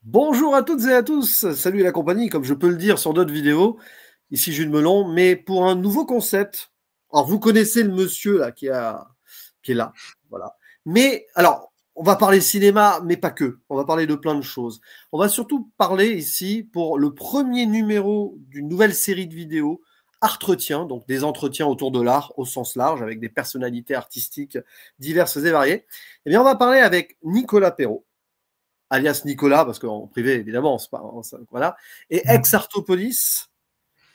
Bonjour à toutes et à tous, salut la compagnie, comme je peux le dire sur d'autres vidéos, ici Jules Melon, mais pour un nouveau concept. Alors vous connaissez le monsieur là qui est là, voilà. Mais alors, on va parler cinéma, mais pas que. On va parler de plein de choses. On va surtout parler ici pour le premier numéro d'une nouvelle série de vidéos, Artretien, donc des entretiens autour de l'art au sens large, avec des personnalités artistiques diverses et variées. Eh bien, on va parler avec Nicolas Perrault, alias Nicolas, parce qu'en privé, évidemment, c'est pas, voilà, et ex-Artopolis,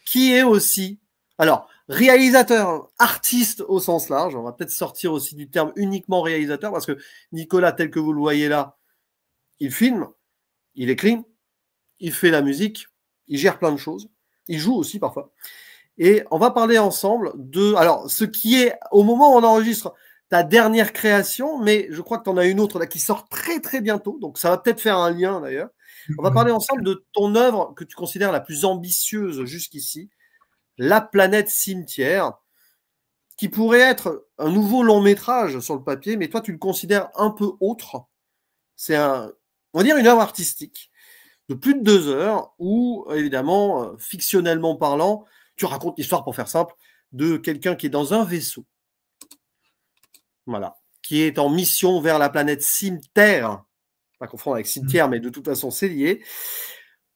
qui est aussi, alors, réalisateur, artiste au sens large, on va peut-être sortir aussi du terme uniquement réalisateur, parce que Nicolas, tel que vous le voyez là, il filme, il écrit, il fait la musique, il gère plein de choses, il joue aussi parfois. Et on va parler ensemble de, alors, ce qui est, au moment où on enregistre, ta dernière création, mais je crois que tu en as une autre là qui sort très très bientôt, donc ça va peut-être faire un lien d'ailleurs. On va parler ensemble de ton œuvre que tu considères la plus ambitieuse jusqu'ici, La planète cimetière, qui pourrait être un nouveau long métrage sur le papier, mais toi tu le considères un peu autre. C'est on va dire une œuvre artistique de plus de 2 heures où, évidemment, fictionnellement parlant, tu racontes l'histoire, pour faire simple, de quelqu'un qui est dans un vaisseau, voilà, qui est en mission vers la planète Cimetière, pas confondre avec cimetière, mais de toute façon c'est lié,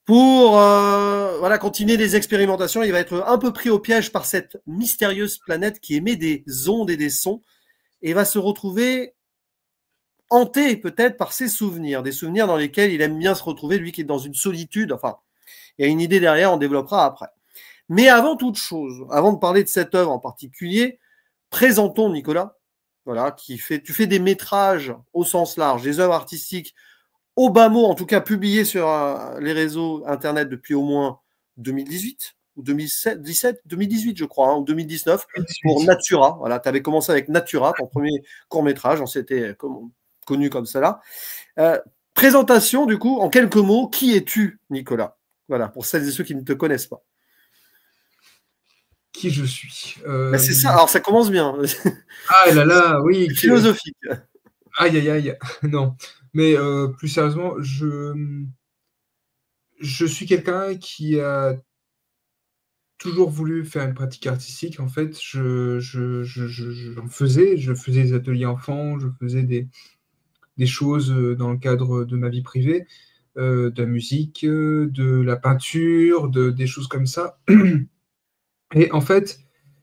pour voilà, continuer des expérimentations. Il va être un peu pris au piège par cette mystérieuse planète qui émet des ondes et des sons, et va se retrouver hanté peut-être par ses souvenirs, des souvenirs dans lesquels il aime bien se retrouver, lui qui est dans une solitude. Enfin, il y a une idée derrière, on développera après. Mais avant toute chose, avant de parler de cette œuvre en particulier, présentons Nicolas, voilà, tu fais des métrages au sens large, des œuvres artistiques au bas mot, en tout cas publiées sur les réseaux internet depuis au moins 2018 ou 2017, 2018 je crois, hein, ou 2019, pour Natura. Voilà, tu avais commencé avec Natura, ton premier court-métrage, on s'était connu comme cela. Présentation, du coup, en quelques mots, qui es-tu, Nicolas? Voilà, pour celles et ceux qui ne te connaissent pas. Qui je suis. Ben c'est ça, alors ça commence bien. Ah là là, oui. C'est philosophique. Aïe aïe aïe. Non, mais plus sérieusement, je suis quelqu'un qui a toujours voulu faire une pratique artistique. En fait, j'en faisais. Je faisais des ateliers enfants, je faisais des choses dans le cadre de ma vie privée, de la musique, de la peinture, des choses comme ça. Et en fait,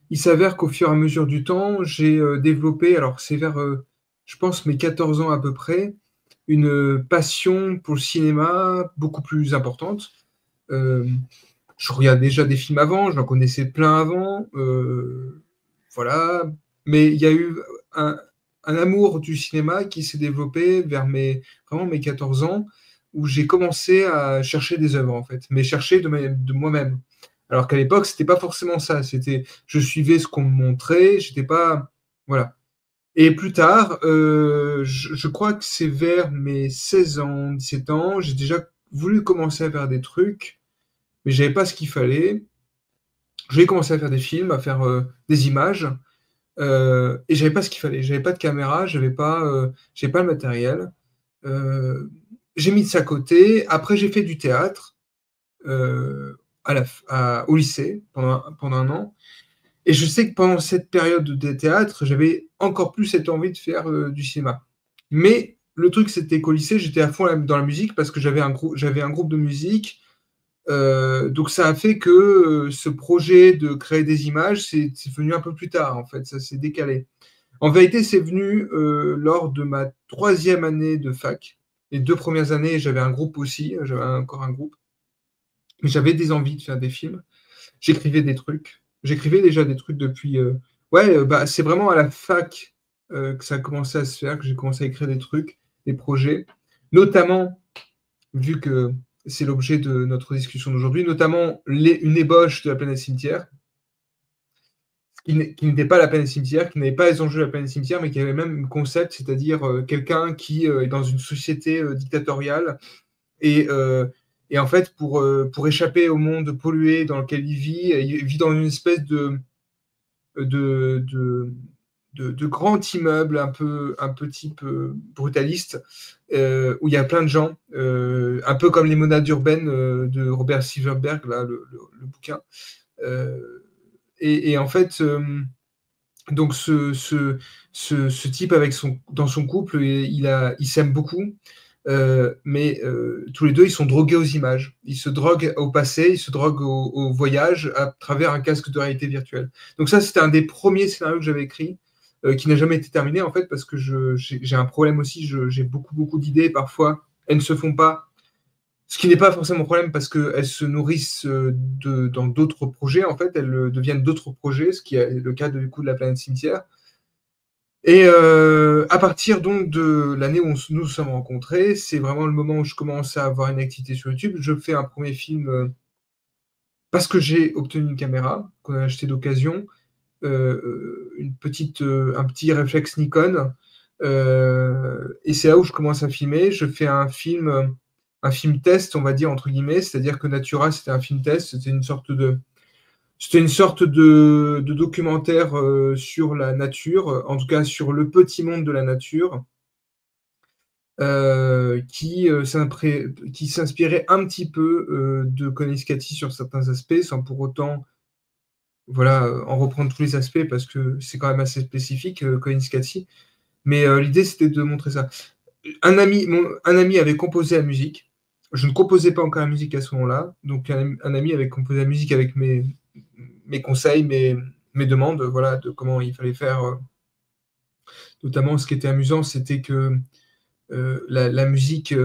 il s'avère qu'au fur et à mesure du temps, j'ai développé, alors c'est vers, je pense, mes 14 ans à peu près, une passion pour le cinéma beaucoup plus importante. Euh, je regardais déjà des films avant, j'en connaissais plein avant, voilà. Mais il y a eu un, un amour du cinéma qui s'est développé vers vraiment mes 14 ans, où j'ai commencé à chercher des œuvres, en fait, mais chercher de moi-même. Alors qu'à l'époque, c'était pas forcément ça. C'était, je suivais ce qu'on me montrait, j'étais pas, voilà. Et plus tard, je crois que c'est vers mes 16 ans, 17 ans, j'ai déjà voulu commencer à faire des trucs, mais j'avais pas ce qu'il fallait. Je voulais commencer à faire des films, à faire des images, et j'avais pas ce qu'il fallait. J'avais pas de caméra, j'avais pas le matériel. Euh, j'ai mis de ça à côté. Après, j'ai fait du théâtre au lycée pendant un an. Et je sais que pendant cette période de théâtre, j'avais encore plus cette envie de faire du cinéma. Mais le truc, c'était qu'au lycée, j'étais à fond dans la musique parce que j'avais un groupe de musique. Donc ça a fait que ce projet de créer des images, c'est venu un peu plus tard, en fait, ça s'est décalé. En vérité, c'est venu lors de ma troisième année de fac. Les 2 premières années, j'avais un groupe aussi, j'avais encore un groupe. Mais j'avais des envies de faire des films. J'écrivais des trucs. J'écrivais déjà des trucs depuis. Ouais, bah, c'est vraiment à la fac que ça a commencé à se faire, que j'ai commencé à écrire des trucs, des projets. Notamment, vu que c'est l'objet de notre discussion d'aujourd'hui, notamment une ébauche de la planète cimetière, qui n'était pas la planète cimetière, qui n'avait pas les enjeux de la planète cimetière, mais qui avait même un concept, c'est-à-dire quelqu'un qui est dans une société dictatoriale et en fait, pour échapper au monde pollué dans lequel il vit dans une espèce de, de grands immeubles un peu type brutaliste, où il y a plein de gens, un peu comme Les Monades urbaines de Robert Silverberg, là, le bouquin. Et en fait, donc ce type dans son couple, il s'aime beaucoup, mais tous les deux, ils sont drogués aux images. Ils se droguent au passé, ils se droguent au voyage à travers un casque de réalité virtuelle. Donc ça, c'était un des premiers scénarios que j'avais écrit, qui n'a jamais été terminé, en fait, parce que j'ai un problème aussi, j'ai beaucoup d'idées, parfois, elles ne se font pas. Ce qui n'est pas forcément un problème parce qu'elles se nourrissent dans d'autres projets, en fait, elles deviennent d'autres projets, ce qui est le cas du coup de la planète cimetière. Et à partir donc de l'année où nous sommes rencontrés, c'est vraiment le moment où je commence à avoir une activité sur YouTube. Je fais un premier film parce que j'ai obtenu une caméra qu'on a acheté d'occasion, un petit réflexe Nikon, et c'est là où je commence à filmer. Je fais un film test, on va dire entre guillemets, c'est-à-dire que Natura, c'était un film test, c'était une sorte de documentaire sur la nature, en tout cas sur le petit monde de la nature, qui s'inspirait un petit peu de Koniskati sur certains aspects, sans pour autant en reprendre tous les aspects, parce que c'est quand même assez spécifique, Koniskati. Mais l'idée, c'était de montrer ça. Un ami avait composé la musique. Je ne composais pas encore la musique à ce moment-là, donc un ami avait composé la musique avec mes conseils, mes demandes, voilà, de comment il fallait faire. Notamment, ce qui était amusant, c'était que la musique,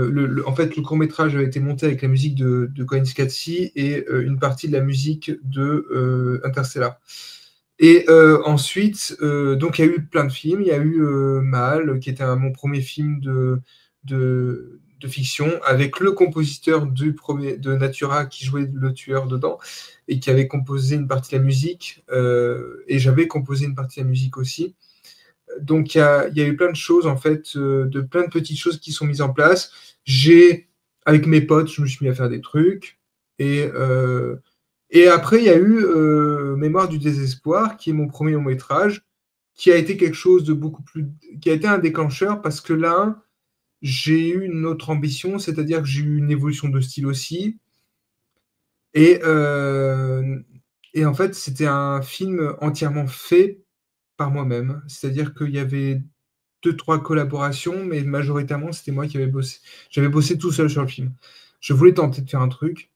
en fait, le court-métrage avait été monté avec la musique de Koniskatsi et une partie de la musique de Interstellar. Et ensuite, donc il y a eu plein de films. Il y a eu Mal, qui était mon premier film de fiction, avec le compositeur de Natura qui jouait le tueur dedans et qui avait composé une partie de la musique. Et j'avais composé une partie de la musique aussi. Donc il y a eu plein de choses, en fait, de plein de petites choses qui sont mises en place. Avec mes potes, je me suis mis à faire des trucs. Et après, il y a eu Mémoire du désespoir, qui est mon premier long métrage, qui a été quelque chose de beaucoup plus, qui a été un déclencheur parce que là, j'ai eu une autre ambition, c'est-à-dire que j'ai eu une évolution de style aussi. Et, en fait, c'était un film entièrement fait par moi-même. C'est-à-dire qu'il y avait 2-3 collaborations, mais majoritairement, c'était moi qui avais bossé. J'avais bossé tout seul sur le film. Je voulais tenter de faire un truc.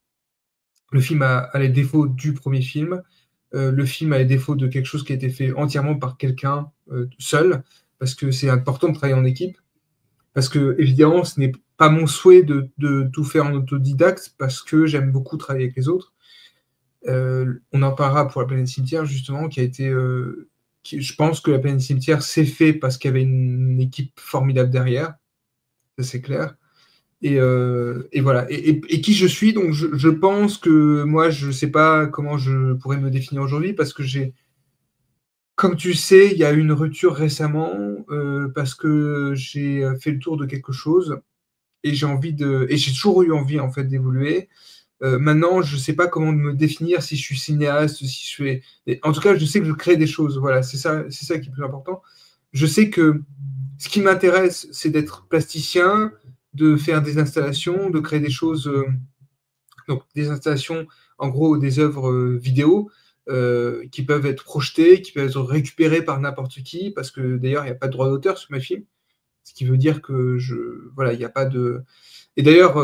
Le film a les défauts du premier film. Le film a les défauts de quelque chose qui a été fait entièrement par quelqu'un seul, parce que c'est important de travailler en équipe. Parce que, évidemment, ce n'est pas mon souhait de tout faire en autodidacte, parce que j'aime beaucoup travailler avec les autres. On en parlera pour La planète cimetière, justement, qui a été... je pense que La planète cimetière s'est fait parce qu'il y avait une équipe formidable derrière. Ça, c'est clair. Et voilà. Et qui je suis, donc je pense que moi, je ne sais pas comment je pourrais me définir aujourd'hui, parce que comme tu sais, il y a eu une rupture récemment, parce que j'ai fait le tour de quelque chose et j'ai toujours eu envie, en fait, d'évoluer. Maintenant, je ne sais pas comment me définir, si je suis cinéaste, si je fais. En tout cas, je sais que je crée des choses. Voilà, c'est ça qui est plus important. Je sais que ce qui m'intéresse, c'est d'être plasticien, de faire des installations, de créer des choses. Donc, des installations, en gros, des œuvres vidéo qui peuvent être projetées, qui peuvent être récupérées par n'importe qui, parce que d'ailleurs, il n'y a pas de droit d'auteur sur mes films. Ce qui veut dire que voilà, il n'y a pas de. Et d'ailleurs,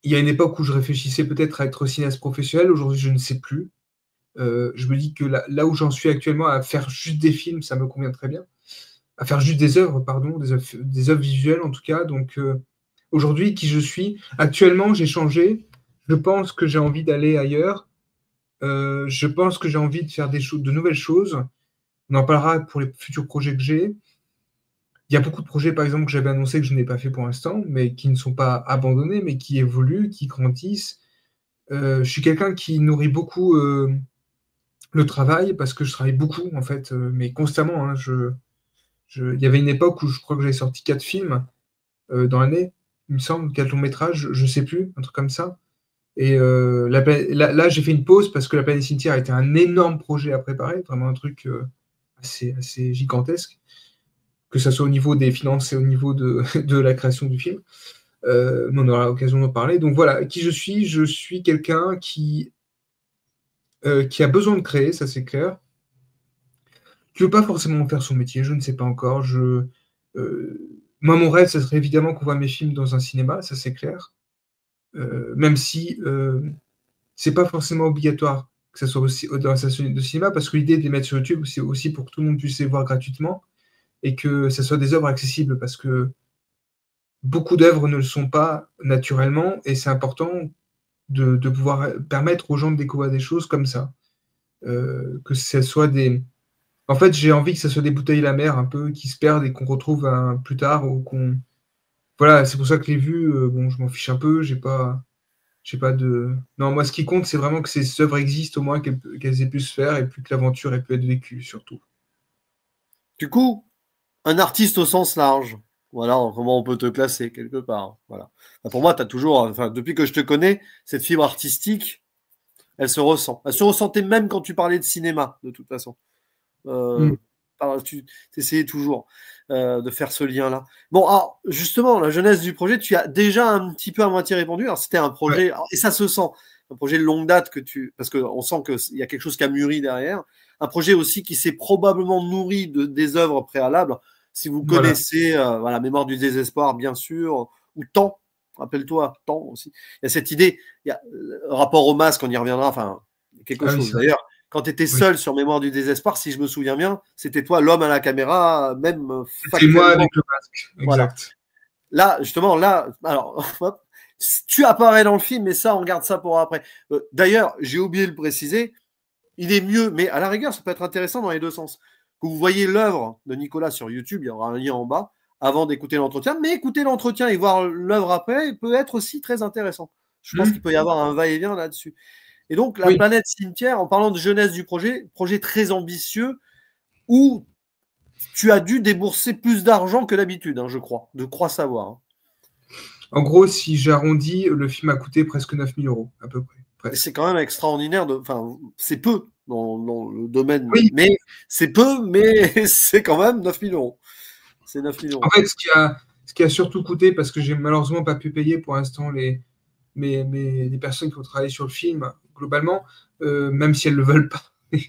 il y a une époque où je réfléchissais peut-être à être cinéaste professionnel. Aujourd'hui, je ne sais plus. Je me dis que là où j'en suis actuellement, à faire juste des films, ça me convient très bien. À faire juste des œuvres, pardon, des œuvres visuelles en tout cas. Donc aujourd'hui, qui je suis. Actuellement, j'ai changé. Je pense que j'ai envie d'aller ailleurs. Je pense que j'ai envie de faire de nouvelles choses. On en parlera pour les futurs projets que j'ai. Il y a beaucoup de projets, par exemple, que j'avais annoncé que je n'ai pas fait pour l'instant, mais qui ne sont pas abandonnés, mais qui évoluent, qui grandissent. Je suis quelqu'un qui nourrit beaucoup le travail, parce que je travaille beaucoup, en fait, mais constamment. Hein. Il y avait une époque où je crois que j'avais sorti 4 films dans l'année, il me semble, 4 longs métrages, je ne sais plus, un truc comme ça. Et là, j'ai fait une pause parce que La planète cimetière a été un énorme projet à préparer, vraiment un truc assez gigantesque, que ce soit au niveau des finances et au niveau de la création du film. Mais on aura l'occasion d'en parler. Donc voilà, qui je suis? Je suis quelqu'un qui a besoin de créer, ça c'est clair. Qui ne veut pas forcément faire son métier, je ne sais pas encore. Moi, mon rêve, ce serait évidemment qu'on voit mes films dans un cinéma, ça c'est clair. Même si c'est pas forcément obligatoire que ça soit aussi dans la station de cinéma, parce que l'idée de les mettre sur YouTube, c'est aussi pour que tout le monde puisse les voir gratuitement et que ça soit des œuvres accessibles, parce que beaucoup d'œuvres ne le sont pas naturellement, et c'est important de pouvoir permettre aux gens de découvrir des choses comme ça. Que ce soit des... En fait, j'ai envie que ce soit des bouteilles à la mer un peu qui se perdent et qu'on retrouve plus tard, ou qu'on... Voilà, c'est pour ça que les vues, bon, je m'en fiche un peu, j'ai pas de... Non, moi, ce qui compte, c'est vraiment que ces œuvres existent, au moins qu'elles aient pu se faire, et puis que l'aventure ait pu être vécue, surtout. Du coup, un artiste au sens large. Voilà comment on peut te classer quelque part. Voilà. Enfin, pour moi, tu as toujours, enfin, depuis que je te connais, cette fibre artistique, elle se ressent. Elle se ressentait même quand tu parlais de cinéma, de toute façon. Mm. Tu essayais toujours de faire ce lien-là. Bon, alors, justement, la jeunesse du projet, tu as déjà un petit peu à moitié répondu. Alors, c'était un Ouais. projet, et ça se sent, un projet de longue date parce qu'on sent qu'il y a quelque chose qui a mûri derrière. Un projet aussi qui s'est probablement nourri des œuvres préalables. Si vous Voilà. connaissez voilà, Mémoire du désespoir, bien sûr, ou Temps, rappelle-toi, Temps aussi. Il y a cette idée, il y a rapport au masque, on y reviendra, enfin, quelque Ah oui, chose. c'est vrai. D'ailleurs, quand tu étais Oui. seul sur Mémoire du désespoir, si je me souviens bien, c'était toi l'homme à la caméra, même C'est moi factuellement. avec le masque, Voilà. exact. Là, justement, là, alors, hop, tu apparais dans le film, mais ça, on garde ça pour après. D'ailleurs, j'ai oublié de le préciser, il est mieux, mais à la rigueur, ça peut être intéressant dans les deux sens. Que vous voyez l'œuvre de Nicolas sur YouTube, il y aura un lien en bas, avant d'écouter l'entretien, mais écouter l'entretien et voir l'œuvre après peut être aussi très intéressant. Je pense qu'il peut y avoir un va-et-vient là-dessus. Et donc, la Oui. planète cimetière, en parlant de jeunesse du projet très ambitieux, où tu as dû débourser plus d'argent que d'habitude, hein, je crois savoir. Hein. En gros, si j'arrondis, le film a coûté presque 9 000 euros, à peu près. Et Presque. c'est quand même extraordinaire. Enfin, c'est peu dans le domaine, Oui. mais c'est peu, mais c'est quand même 9 000 euros. C'est 9 000 En euros. fait, ce qui a surtout coûté, parce que j'ai malheureusement pas pu payer pour l'instant les personnes qui ont travaillé sur le film, globalement, même si elles ne le veulent pas. Je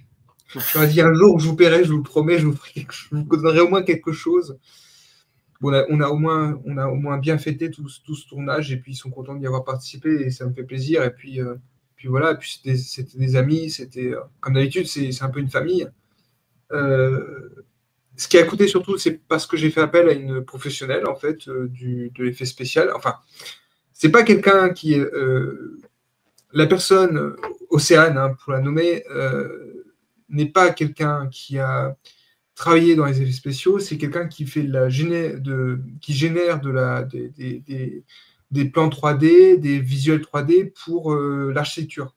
leur ai dit un jour, je vous paierai, je vous le promets, je vous donnerai au moins quelque chose. Bon, on a au moins bien fêté tout ce tournage, et puis ils sont contents d'y avoir participé, et ça me fait plaisir. Et puis voilà, et puis c'était des amis, c'était comme d'habitude, c'est un peu une famille. Ce qui a coûté surtout, c'est parce que j'ai fait appel à une professionnelle en fait de l'effet spécial. Enfin, c'est pas quelqu'un qui est la personne Océane, hein, pour la nommer, n'est pas quelqu'un qui a travaillé dans les effets spéciaux. C'est quelqu'un qui fait qui génère des plans 3D, des visuels 3D pour l'architecture.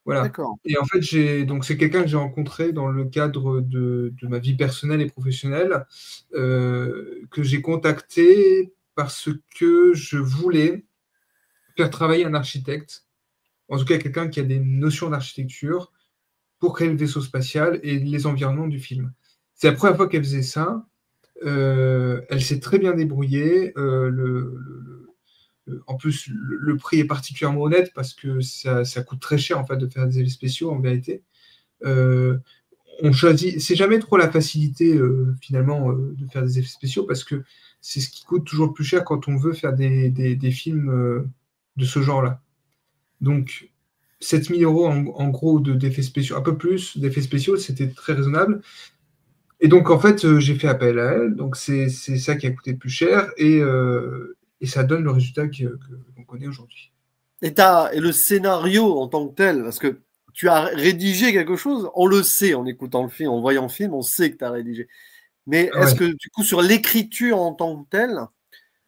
Voilà. D'accord. Et en fait, c'est quelqu'un que j'ai rencontré dans le cadre de ma vie personnelle et professionnelle, que j'ai contacté parce que je voulais faire travailler un architecte, en tout cas quelqu'un qui a des notions d'architecture, pour créer le vaisseau spatial et les environnements du film. C'est la première fois qu'elle faisait ça. Elle s'est très bien débrouillée. En plus, le prix est particulièrement honnête parce que ça coûte très cher en fait de faire des effets spéciaux en vérité. On choisit, c'est jamais trop la facilité finalement de faire des effets spéciaux, parce que c'est ce qui coûte toujours le plus cher quand on veut faire des films de ce genre-là. Donc 7 000 euros en gros d'effets spéciaux, un peu plus d'effets spéciaux, c'était très raisonnable. Et donc en fait, j'ai fait appel à elle, donc c'est ça qui a coûté le plus cher, et ça donne le résultat qu'on connaît aujourd'hui. Et le scénario en tant que tel, parce que tu as rédigé quelque chose, on le sait en écoutant le film, en voyant le film, on sait que tu as rédigé. Mais Ah est-ce ouais. que du coup, sur l'écriture en tant que telle,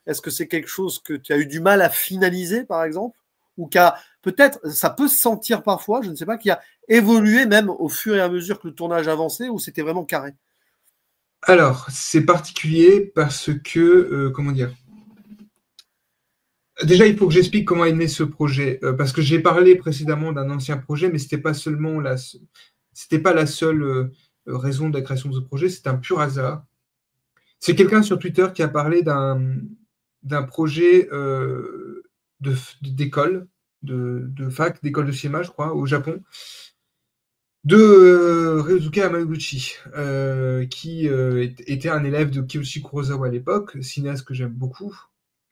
est-ce que c'est quelque chose que tu as eu du mal à finaliser, par exemple? Ou peut-être, ça peut se sentir parfois, je ne sais pas, qui a évolué même au fur et à mesure que le tournage avançait, ou c'était vraiment carré? Alors, c'est particulier parce que, comment dire, déjà, il faut que j'explique comment est né ce projet, parce que j'ai parlé précédemment d'un ancien projet, mais c'était pas la seule raison de la création de ce projet. C'est un pur hasard. C'est quelqu'un sur Twitter qui a parlé d'un projet d'école, de fac, d'école de cinéma, je crois, au Japon, de Ryosuke Hamaguchi, qui était un élève de Kiyoshi Kurosawa à l'époque, cinéaste que j'aime beaucoup.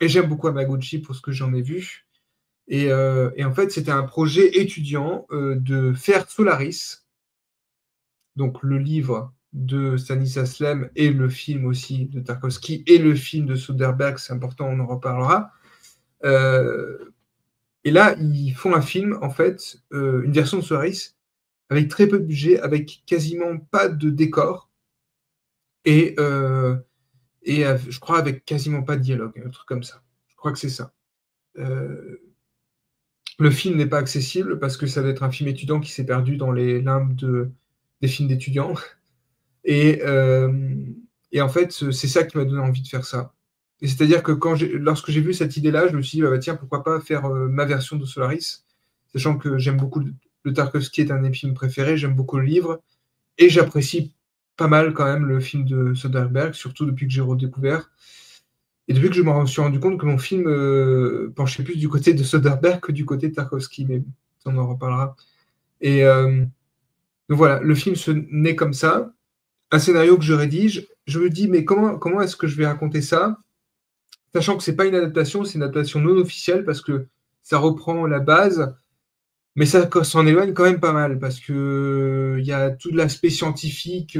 Et j'aime beaucoup Hamaguchi pour ce que j'en ai vu. Et en fait, c'était un projet étudiant de faire Solaris, donc le livre de Stanislas Lem et le film aussi de Tarkovsky et le film de Soderbergh, c'est important, on en reparlera. Et là, ils font un film, en fait, une version de Solaris, avec très peu de budget, avec quasiment pas de décor, et je crois avec quasiment pas de dialogue, un truc comme ça. Je crois que c'est ça. Le film n'est pas accessible parce que ça doit être un film étudiant qui s'est perdu dans les limbes des films d'étudiants. Et en fait, c'est ça qui m'a donné envie de faire ça. Et c'est-à-dire que lorsque j'ai vu cette idée-là, je me suis dit, bah, tiens, pourquoi pas faire ma version de Solaris, sachant que j'aime beaucoup le Tarkovsky est un de mes films préférés, j'aime beaucoup le livre, et j'apprécie pas mal quand même le film de Soderbergh, surtout depuis que j'ai redécouvert. Et depuis que je me suis rendu compte que mon film penchait plus du côté de Soderbergh que du côté de Tarkovsky, mais on en reparlera. Et donc voilà, le film se naît comme ça. Un scénario que je rédige, je me dis, mais comment est-ce que je vais raconter ça, sachant que c'est pas une adaptation, c'est une adaptation non officielle, parce que ça reprend la base, mais ça s'en éloigne quand même pas mal, parce que il y a tout l'aspect scientifique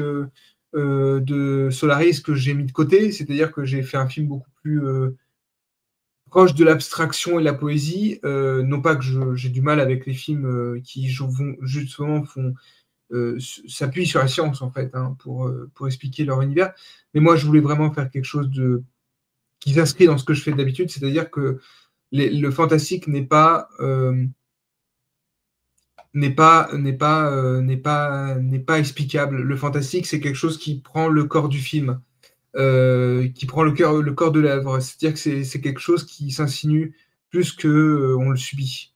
de Solaris que j'ai mis de côté, c'est-à-dire que j'ai fait un film beaucoup plus proche de l'abstraction et de la poésie, non pas que j'ai du mal avec les films qui justement s'appuient sur la science, en fait, hein, pour expliquer leur univers. Mais moi, je voulais vraiment faire quelque chose qui s'inscrit dans ce que je fais d'habitude, c'est-à-dire que le fantastique n'est pas explicable. Le fantastique, c'est quelque chose qui prend le corps du film, qui prend le corps de l'œuvre. C'est-à-dire que c'est quelque chose qui s'insinue plus que on le subit.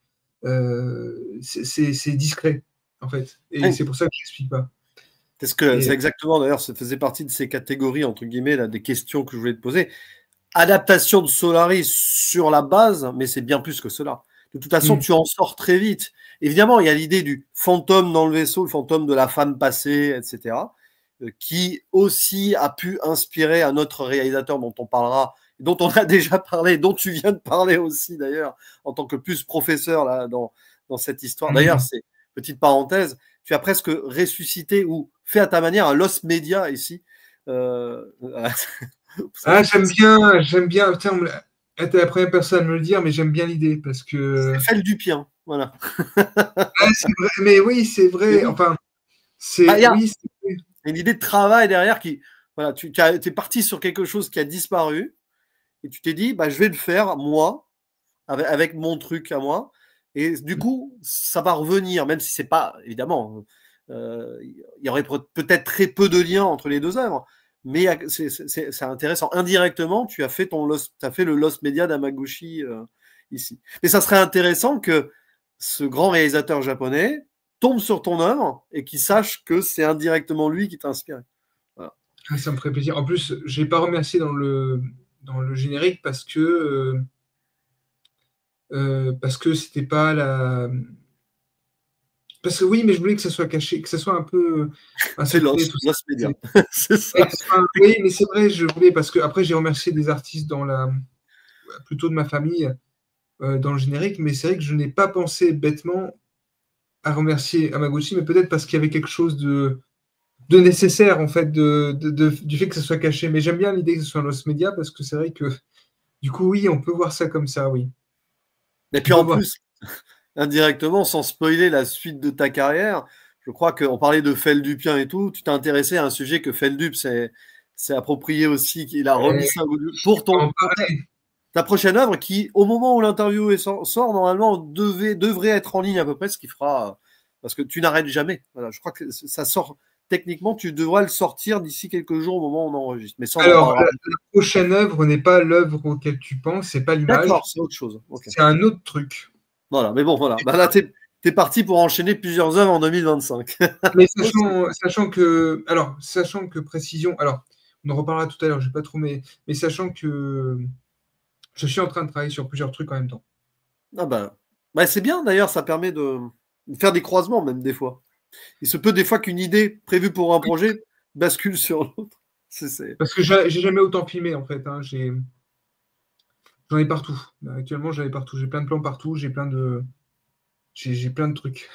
C'est discret, en fait. Et Oui. c'est pour ça que je n'explique pas. C'est exactement, d'ailleurs, ça faisait partie de ces catégories, entre guillemets, là, des questions que je voulais te poser. Adaptation de Solaris sur la base, mais c'est bien plus que cela. De toute façon, tu en sors très vite. Évidemment, il y a l'idée du fantôme dans le vaisseau, le fantôme de la femme passée, etc., qui aussi a pu inspirer un autre réalisateur dont on parlera, dont on a déjà parlé, dont tu viens de parler aussi, d'ailleurs, en tant que plus professeur là, dans cette histoire. D'ailleurs, c'est petite parenthèse, tu as presque ressuscité ou fait à ta manière un Lost Media ici. J'aime bien. Tiens, t'es la première personne à me le dire, mais j'aime bien l'idée parce que. C'est Feldupien, voilà. C'est vrai, mais oui, c'est vrai. Enfin, c'est une idée de travail derrière qui, voilà, tu es parti sur quelque chose qui a disparu et tu t'es dit, bah, je vais le faire moi avec mon truc à moi. Et du coup, ça va revenir, même si c'est pas, évidemment, il y aurait peut-être très peu de liens entre les deux œuvres, mais c'est intéressant. Indirectement, tu as fait le Lost Media d'Hamaguchi ici. Mais ça serait intéressant que ce grand réalisateur japonais tombe sur ton œuvre et qu'il sache que c'est indirectement lui qui t'a inspiré. Voilà. Ça me ferait plaisir. En plus, je n'ai pas remercié dans le générique parce que c'était pas la. Parce que oui, mais je voulais que ça soit caché, que ça soit un peu. C'est Lost Media. C'est ça. Oui, mais c'est vrai, je voulais, parce que après j'ai remercié des artistes plutôt de ma famille dans le générique, mais c'est vrai que je n'ai pas pensé bêtement à remercier Hamaguchi, mais peut-être parce qu'il y avait quelque chose de nécessaire, en fait, du fait que ça soit caché. Mais j'aime bien l'idée que ce soit un Lost Media, parce que c'est vrai que, du coup, oui, on peut voir ça comme ça, oui. Et puis en plus, indirectement, sans spoiler la suite de ta carrière, je crois qu'on parlait de Feldupien et tout, tu t'es intéressé à un sujet que Feldup s'est approprié aussi, qu'il a remis ça pour ta prochaine œuvre qui, au moment où l'interview sort, normalement, devrait être en ligne à peu près, ce qui fera, parce que tu n'arrêtes jamais. Voilà, je crois que ça sort, techniquement, tu devras le sortir d'ici quelques jours au moment où on enregistre. Mais alors, la prochaine œuvre n'est pas l'œuvre auquel tu penses, c'est pas l'image. D'accord, c'est autre chose. Okay. C'est un autre truc. Voilà, mais bon, voilà. Bah, là, T'es parti pour enchaîner plusieurs œuvres en 2025. Mais sachant que précision, alors on en reparlera tout à l'heure, j'ai pas trop, mais sachant que je suis en train de travailler sur plusieurs trucs en même temps. Ah bah, c'est bien d'ailleurs, ça permet de faire des croisements même des fois. Il se peut des fois qu'une idée prévue pour un projet bascule sur l'autre. Parce que j'ai jamais autant filmé en fait. Hein. J'en ai partout. Actuellement, j'en ai partout. J'ai plein de plans partout. J'ai plein de trucs.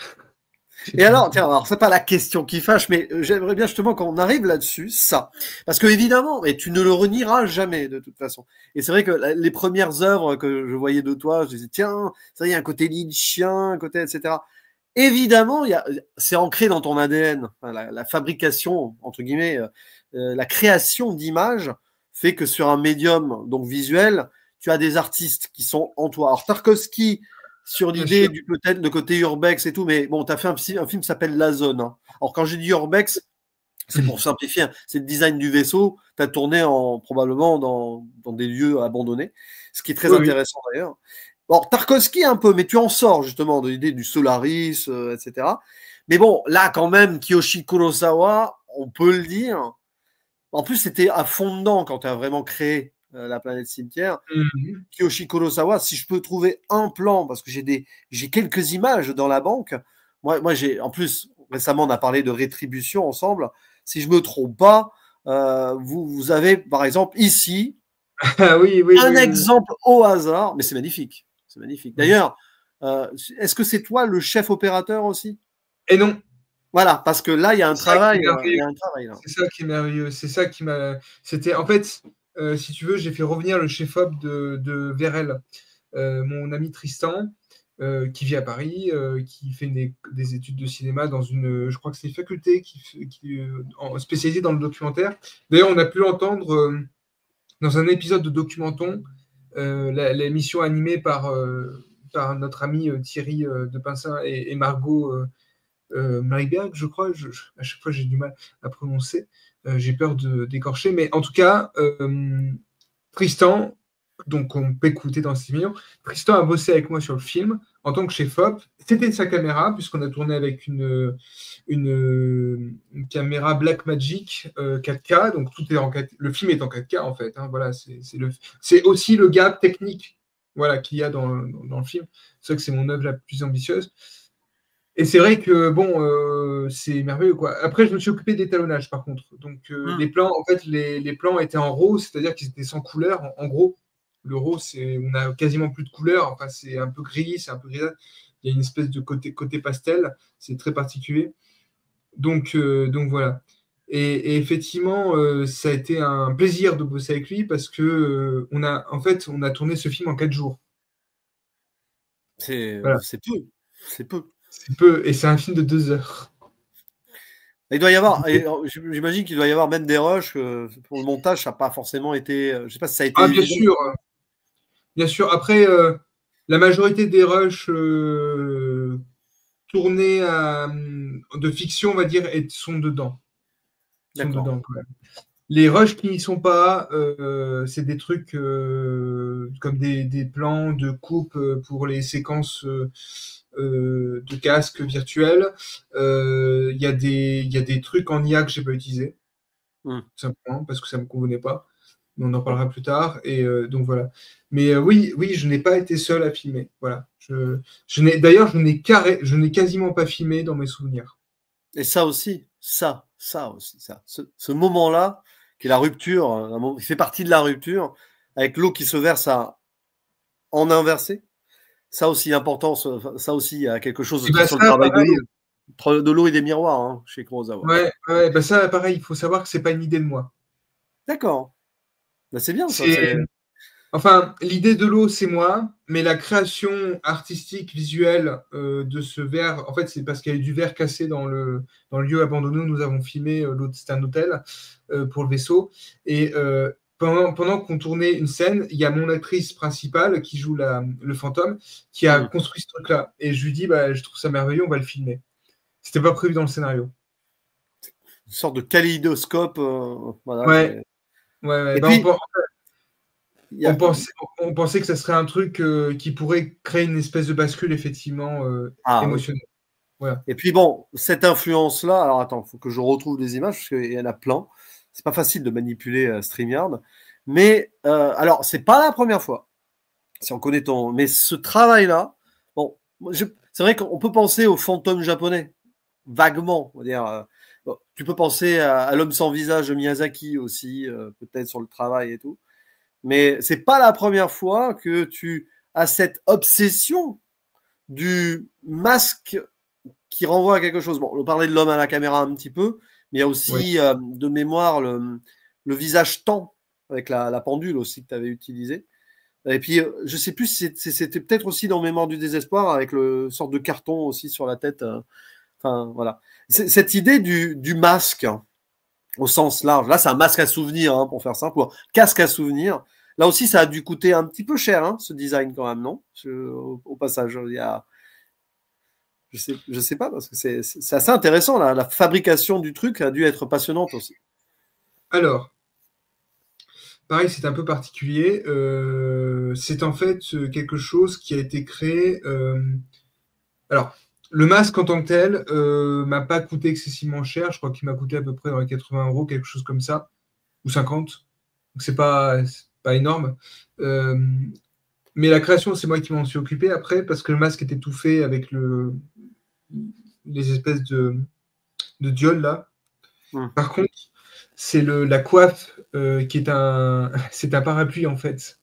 Et alors, tiens, alors c'est pas la question qui fâche, mais j'aimerais bien justement qu'on arrive là-dessus, ça. Parce que évidemment, et tu ne le renieras jamais de toute façon. Et c'est vrai que les premières œuvres que je voyais de toi, je disais, tiens, ça y est, un côté lynchien, un côté, etc. Évidemment, c'est ancré dans ton ADN. Enfin, la fabrication, entre guillemets, la création d'images fait que sur un médium donc visuel, tu as des artistes qui sont en toi. Alors Tarkovsky, sur l'idée du peut-être le côté urbex et tout, mais bon, tu as fait un film qui s'appelle La Zone. Hein. Alors quand j'ai dit urbex, c'est pour simplifier, hein, c'est le design du vaisseau, tu as tourné probablement dans des lieux abandonnés, ce qui est très intéressant d'ailleurs. Bon, Tarkovsky un peu, mais tu en sors justement de l'idée du Solaris, etc. Mais bon, là quand même, Kiyoshi Kurosawa, on peut le dire. En plus, c'était à fond dedans quand tu as vraiment créé la planète cimetière. Kiyoshi Kurosawa, si je peux trouver un plan, parce que j'ai quelques images dans la banque. Moi en plus, récemment, on a parlé de rétribution ensemble. Si je me trompe pas, vous avez, par exemple, ici, un exemple au hasard, mais c'est magnifique. C'est magnifique. D'ailleurs, est-ce que c'est toi le chef opérateur aussi? Et non. Voilà, parce que là, il y a un travail. C'est ça qui est merveilleux. C'est ça qui m'a. C'était en fait, si tu veux, j'ai fait revenir le chef-op de VRL, mon ami Tristan, qui vit à Paris, qui fait des études de cinéma dans je crois que c'est une faculté qui spécialisée dans le documentaire. D'ailleurs, on a pu l'entendre dans un épisode de Documenton, l'émission animée par notre ami Thierry de Pincin et Margot. Marie-Berg, je crois, à chaque fois j'ai du mal à prononcer, j'ai peur d'écorcher, mais en tout cas, Tristan, donc on peut écouter dans ces millions, Tristan a bossé avec moi sur le film en tant que chef-op, c'était sa caméra, puisqu'on a tourné avec une caméra Blackmagic 4K, donc tout est le film est en 4K en fait, hein, voilà, c'est aussi le gap technique voilà, qu'il y a dans le film, c'est vrai que c'est mon œuvre la plus ambitieuse. Et c'est vrai que bon, c'est merveilleux quoi. Après, je me suis occupé d'étalonnage par contre. Donc les plans, en fait, les plans étaient en RAW, c'est-à-dire qu'ils étaient sans couleur. En gros, le RAW, on a quasiment plus de couleur. Enfin, c'est un peu gris, c'est un peu grisâtre. Il y a une espèce de côté pastel. C'est très particulier. Donc voilà. Et effectivement, ça a été un plaisir de bosser avec lui parce que on a tourné ce film en 4 jours. Voilà. C'est peu. C'est peu, et c'est un film de 2 heures. Il doit y avoir, j'imagine qu'il doit y avoir même des rushs pour le montage, ça n'a pas forcément été. Je ne sais pas si ça a été. Ah, bien sûr. Après, la majorité des rushs tournés de fiction, on va dire, sont dedans. Les rushs qui n'y sont pas, c'est des trucs comme des plans de coupe pour les séquences de casque virtuel. Il y a des trucs en IA que j'ai pas utilisé, simplement parce que ça me convenait pas. Mais on en parlera plus tard. Et donc voilà. Mais oui, je n'ai pas été seul à filmer. Voilà. D'ailleurs, je n'ai quasiment pas filmé dans mes souvenirs. Et ça aussi. Ce moment-là, qui est la rupture, il fait partie de la rupture, avec l'eau qui se verse en inversé. Ça aussi, important, ça aussi, il y a quelque chose sur le travail de l'eau et des miroirs hein, chez Kurosawa. Ouais, bah ça, pareil, il faut savoir que c'est pas une idée de moi. D'accord. Bah, c'est bien, ça. Enfin, l'idée de l'eau, c'est moi, mais la création artistique, visuelle de ce verre, en fait, c'est parce qu'il y a eu du verre cassé dans le lieu abandonné où nous avons filmé, c'était un hôtel pour le vaisseau. Et pendant qu'on tournait une scène, il y a mon actrice principale qui joue le fantôme, qui a construit ce truc-là. Et je lui dis, bah, je trouve ça merveilleux, on va le filmer. C'était pas prévu dans le scénario. Une sorte de kaléidoscope. Voilà, ouais. Et bah, puis, On pensait que ça serait un truc qui pourrait créer une espèce de bascule, effectivement, émotionnelle. Oui. Voilà. Et puis bon, cette influence-là, alors attends, il faut que je retrouve des images, parce qu'il y en a plein. C'est pas facile de manipuler StreamYard. Mais alors, c'est pas la première fois, si on connaît ton. Mais ce travail-là, bon, c'est vrai qu'on peut penser au fantôme japonais, vaguement. On va dire, bon, tu peux penser à l'homme sans visage de Miyazaki aussi, peut-être sur le travail et tout. Mais c'est pas la première fois que tu as cette obsession du masque qui renvoie à quelque chose. Bon, on parlait de l'homme à la caméra un petit peu, mais il y a aussi de mémoire le visage tend avec la pendule aussi que tu avais utilisé. Et puis, je sais plus si c'était peut-être aussi dans Mémoire du désespoir avec le sorte de carton aussi sur la tête. Enfin, voilà. Cette idée du masque hein, au sens large. Là, c'est un masque à souvenir, hein, pour faire simple, ou un casque à souvenir. Là aussi, ça a dû coûter un petit peu cher, hein, ce design quand même, non au passage, il y a je sais pas, parce que c'est assez intéressant. La fabrication du truc a dû être passionnante aussi. Alors, pareil, c'est un peu particulier. C'est en fait quelque chose qui a été créé. Alors, le masque en tant que tel m'a pas coûté excessivement cher. Je crois qu'il m'a coûté à peu près dans les 80 euros, quelque chose comme ça, ou 50. Donc, c'est pas énorme. Mais la création, c'est moi qui m'en suis occupé après, parce que le masque était tout fait avec les espèces de dioles là. Par contre, c'est la coiffe qui est c'est un parapluie en fait.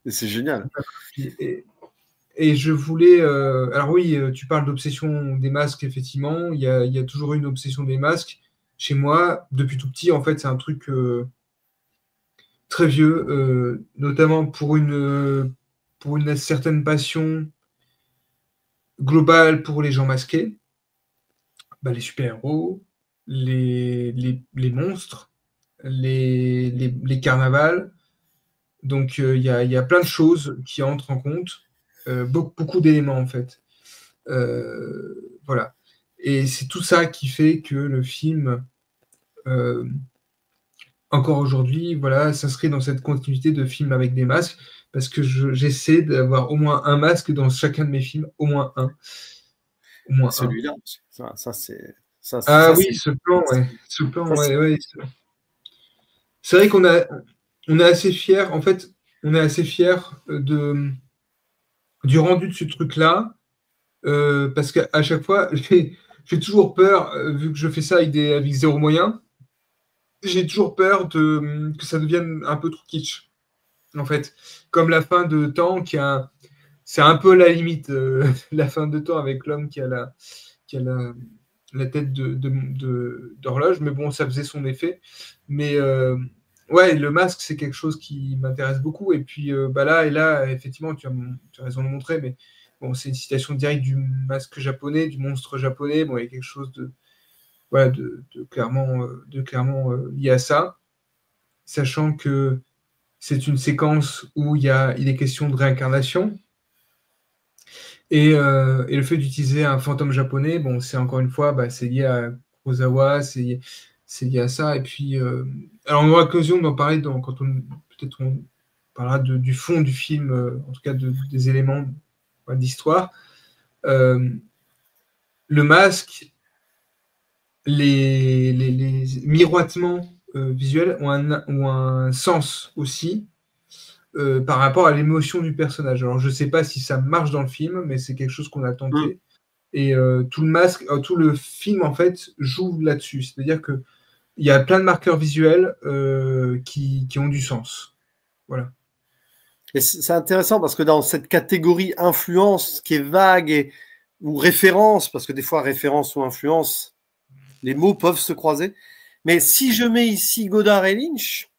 C'est génial. Et je voulais. Alors oui, tu parles d'obsession des masques, effectivement. Il y a toujours eu une obsession des masques. Chez moi, depuis tout petit, en fait, c'est un truc très vieux, notamment pour une certaine passion globale pour les gens masqués. Bah, les super-héros, les monstres, les carnavals. Donc, il y a plein de choses qui entrent en compte, beaucoup d'éléments en fait. Voilà. Et c'est tout ça qui fait que le film, encore aujourd'hui, voilà, s'inscrit dans cette continuité de films avec des masques, parce que j'essaie d'avoir au moins un masque dans chacun de mes films, au moins un. Au moins un. Celui-là, ça c'est. Ah oui, ce plan, ouais. Ce plan, ouais. C'est vrai on est assez fiers, en fait, on est assez fiers du rendu de ce truc-là, parce qu'à chaque fois, j'ai toujours peur, vu que je fais ça avec zéro moyen, j'ai toujours peur que ça devienne un peu trop kitsch, en fait. Comme la fin de Temps, c'est un peu la limite, la fin de Temps avec l'homme qui a la tête d'horloge, mais bon, ça faisait son effet. Mais ouais, le masque, c'est quelque chose qui m'intéresse beaucoup. Et puis bah là, effectivement, tu as raison de le montrer, mais bon, c'est une citation directe du masque japonais, du monstre japonais. Bon, il y a quelque chose voilà, de clairement lié à ça, sachant que c'est une séquence où il est question de réincarnation. Et le fait d'utiliser un fantôme japonais, bon, c'est encore une fois, bah, c'est lié à Kurosawa, c'est lié à ça. Et puis, alors on aura l'occasion d'en parler quand peut-être on parlera du fond du film, en tout cas des éléments d'histoire. Le masque, les miroitements visuels ont un sens aussi. Par rapport à l'émotion du personnage. Alors, je ne sais pas si ça marche dans le film, mais c'est quelque chose qu'on a tenté. Et tout le film, en fait, joue là-dessus. C'est-à-dire qu'il y a plein de marqueurs visuels qui ont du sens. Voilà. Et c'est intéressant parce que dans cette catégorie influence qui est vague ou référence, parce que des fois référence ou influence, les mots peuvent se croiser. Mais si je mets ici Godard et Lynch,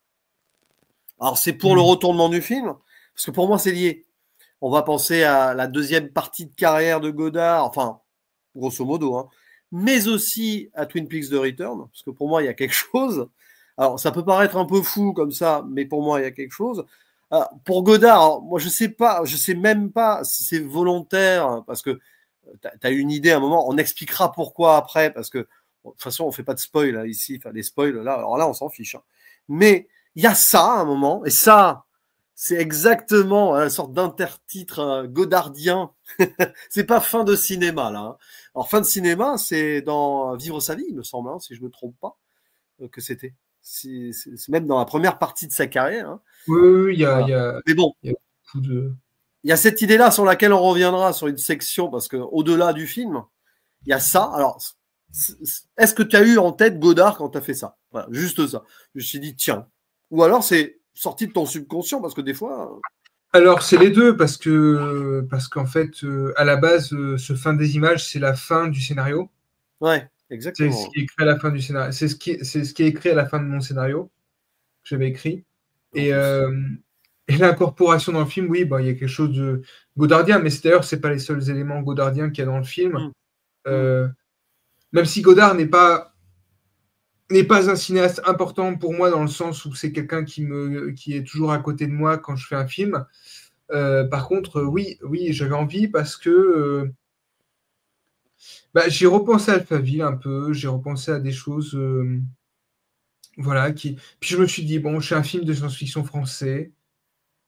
alors c'est pour le retournement du film, parce que pour moi c'est lié. On va penser à la deuxième partie de carrière de Godard, enfin, grosso modo, hein, mais aussi à Twin Peaks The Return, parce que pour moi il y a quelque chose. Alors ça peut paraître un peu fou comme ça, mais pour moi il y a quelque chose. Pour Godard, alors, moi je sais même pas si c'est volontaire, parce que tu as une idée à un moment, on expliquera pourquoi après, parce que bon, de toute façon on fait pas de spoil là, ici, enfin des spoils là, alors là on s'en fiche. Hein. Mais il y a ça à un moment, et ça, c'est exactement la sorte d'intertitre godardien. C'est pas fin de cinéma, là. Hein. Alors, fin de cinéma, c'est dans Vivre sa vie, il me semble, hein, si je me trompe pas, que c'était. C'est même dans la première partie de sa carrière. Hein. Oui, oui, Voilà. Mais bon, il y a beaucoup de... il y a cette idée-là sur laquelle on reviendra sur une section, parce que au-delà du film, il y a ça. Alors, est-ce que tu as eu en tête Godard quand tu as fait ça? Voilà, juste ça. Je me suis dit, tiens. Ou alors c'est sorti de ton subconscient, parce que des fois. Alors, c'est les deux, parce qu'en fait, à la base, ce fin des images, c'est la fin du scénario. Ouais, C'est ce exactement. qui est écrit à la fin du scénario. C'est ce qui est écrit à la fin de mon scénario que j'avais écrit. En Et, plus. et l'incorporation dans le film, oui, bah, il y a quelque chose de godardien, mais d'ailleurs, c'est pas les seuls éléments godardiens qu'il y a dans le film. Même si Godard n'est pas un cinéaste important pour moi dans le sens où c'est quelqu'un qui est toujours à côté de moi quand je fais un film. Par contre, oui, j'avais envie parce que j'ai repensé à Alphaville un peu, j'ai repensé à des choses, voilà, puis je me suis dit, bon, je fais un film de science-fiction français,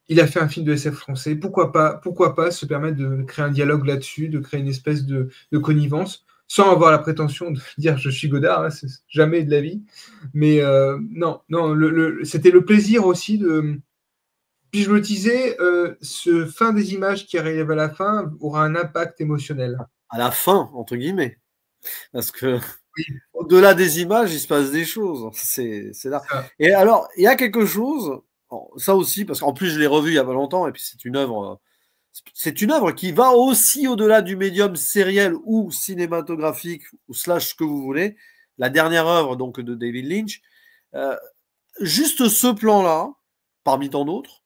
il a fait un film de SF français, pourquoi pas se permettre de créer un dialogue là-dessus, de créer une espèce de connivence, sans avoir la prétention de dire je suis Godard, hein, c'est jamais de la vie. Mais non, c'était le plaisir aussi de. Puis je me disais, ce fin des images qui arrive à la fin aura un impact émotionnel. À la fin, entre guillemets. Parce que Oui, au-delà des images, il se passe des choses. C'est là. ça. Et alors, il y a quelque chose, ça aussi, parce qu'en plus, je l'ai revu il y a pas longtemps, et puis c'est une œuvre qui va aussi au-delà du médium sériel ou cinématographique, ou slash ce que vous voulez. La dernière œuvre, donc, de David Lynch. Juste ce plan-là, parmi tant d'autres,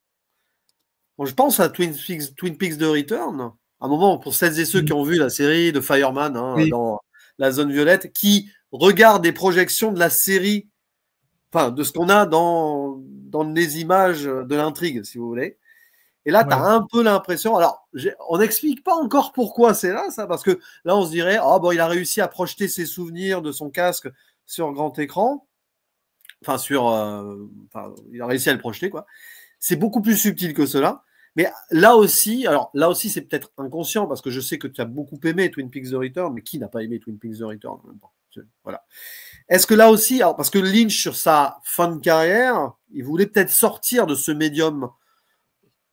bon, je pense à Twin Peaks The Return. À un moment, pour celles et ceux qui ont vu la série de Fireman Oui, dans la zone violette, qui regardent des projections de la série, enfin, de ce qu'on a dans les images de l'intrigue, si vous voulez. Et là, tu as ouais. un peu l'impression. Alors, on n'explique pas encore pourquoi c'est là, ça, parce que là, on se dirait, ah bon, il a réussi à projeter ses souvenirs de son casque sur grand écran. Enfin, il a réussi à le projeter, quoi. C'est beaucoup plus subtil que cela. Mais là aussi, c'est peut-être inconscient parce que je sais que tu as beaucoup aimé Twin Peaks The Return, mais qui n'a pas aimé Twin Peaks The Return en même temps. Voilà. Est-ce que là aussi, alors, parce que Lynch, sur sa fin de carrière, il voulait peut-être sortir de ce médium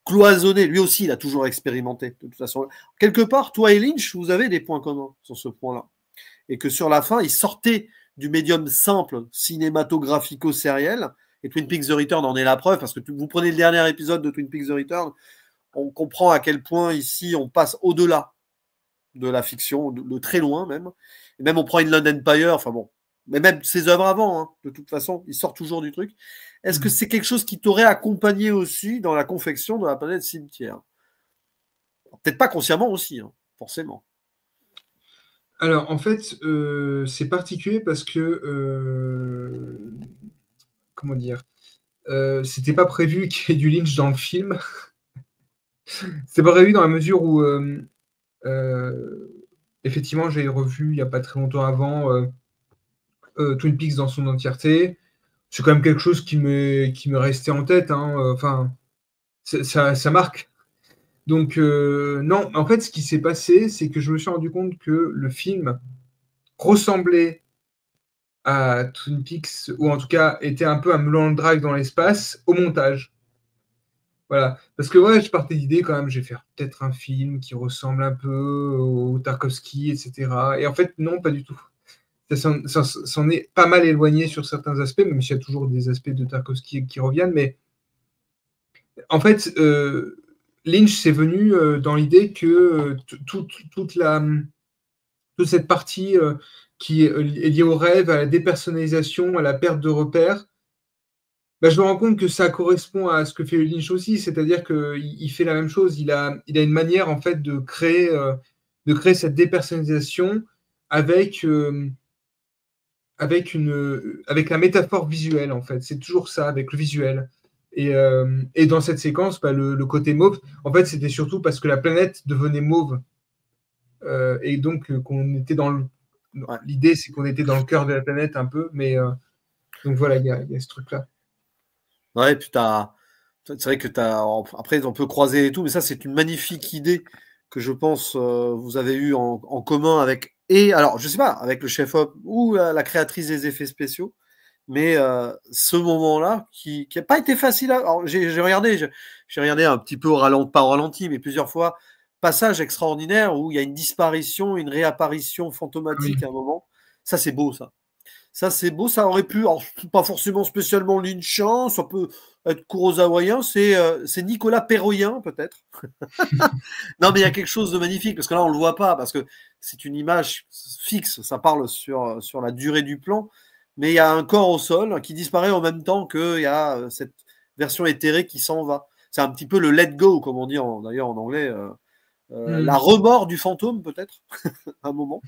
cloisonné. Lui aussi, il a toujours expérimenté, de toute façon. Quelque part, toi et Lynch, vous avez des points communs sur ce point-là. Et que sur la fin, il sortait du médium simple cinématographico-sériel. Et Twin Peaks The Return en est la preuve, parce que vous prenez le dernier épisode de Twin Peaks The Return, on comprend à quel point ici on passe au-delà de la fiction, de très loin même. Et même on prend Inland Empire, enfin bon, mais même ses œuvres avant, hein, de toute façon, il sort toujours du truc. Est-ce que c'est quelque chose qui t'aurait accompagné aussi dans la confection de la planète cimetière? Peut-être pas consciemment aussi, hein, forcément. Alors, en fait, c'est particulier parce que, comment dire, c'était pas prévu qu'il y ait du Lynch dans le film. C'était pas prévu dans la mesure où, effectivement, j'ai revu il y a pas très longtemps avant Twin Peaks dans son entièreté. C'est quand même quelque chose qui m'est resté en tête. Hein, enfin, ça marque. Donc, non, en fait, ce qui s'est passé, c'est que je me suis rendu compte que le film ressemblait à Twin Peaks, ou en tout cas était un peu un Mulholland Drive dans l'espace, au montage. Voilà. Parce que ouais, je partais d'idée quand même, je vais faire peut-être un film qui ressemble un peu au Tarkovsky, etc. Et en fait, non, pas du tout. Ça s'en est pas mal éloigné sur certains aspects, même s'il y a toujours des aspects de Tarkovsky qui reviennent. Mais en fait, Lynch s'est venu dans l'idée que toute cette partie qui est liée au rêve, à la dépersonnalisation, à la perte de repères, je me rends compte que ça correspond à ce que fait Lynch aussi, c'est-à-dire qu'il fait la même chose. Il a une manière en fait de créer cette dépersonnalisation avec, avec la métaphore visuelle en fait. C'est toujours ça, avec le visuel. Et dans cette séquence, le côté mauve, en fait, c'était surtout parce que la planète devenait mauve. Et donc, qu'on était dans le. Ouais. L'idée, c'est qu'on était dans le cœur de la planète un peu, mais donc voilà, il y a ce truc-là. Ouais, puis c'est vrai que après, on peut croiser et tout, mais ça, c'est une magnifique idée que je pense vous avez eu en commun avec, alors, je sais pas, avec le chef-op ou la créatrice des effets spéciaux, mais ce moment-là, qui n'a pas été facile alors, j'ai regardé un petit peu pas au ralenti, mais plusieurs fois, passage extraordinaire où il y a une disparition, une réapparition Oui. fantomatique à un moment. Ça, c'est beau, ça. Ça, c'est beau, ça aurait pu, alors, pas forcément spécialement Lynchan, ça peut être kurosawaien, c'est Nicolas Perroyen, peut-être. Non, mais il y a quelque chose de magnifique, parce que là, on le voit pas, parce que c'est une image fixe, ça parle sur la durée du plan, mais il y a un corps au sol qui disparaît en même temps qu'il y a cette version éthérée qui s'en va. C'est un petit peu le let go, comme on dit d'ailleurs en anglais, la Mm. remords du fantôme, peut-être, à un moment.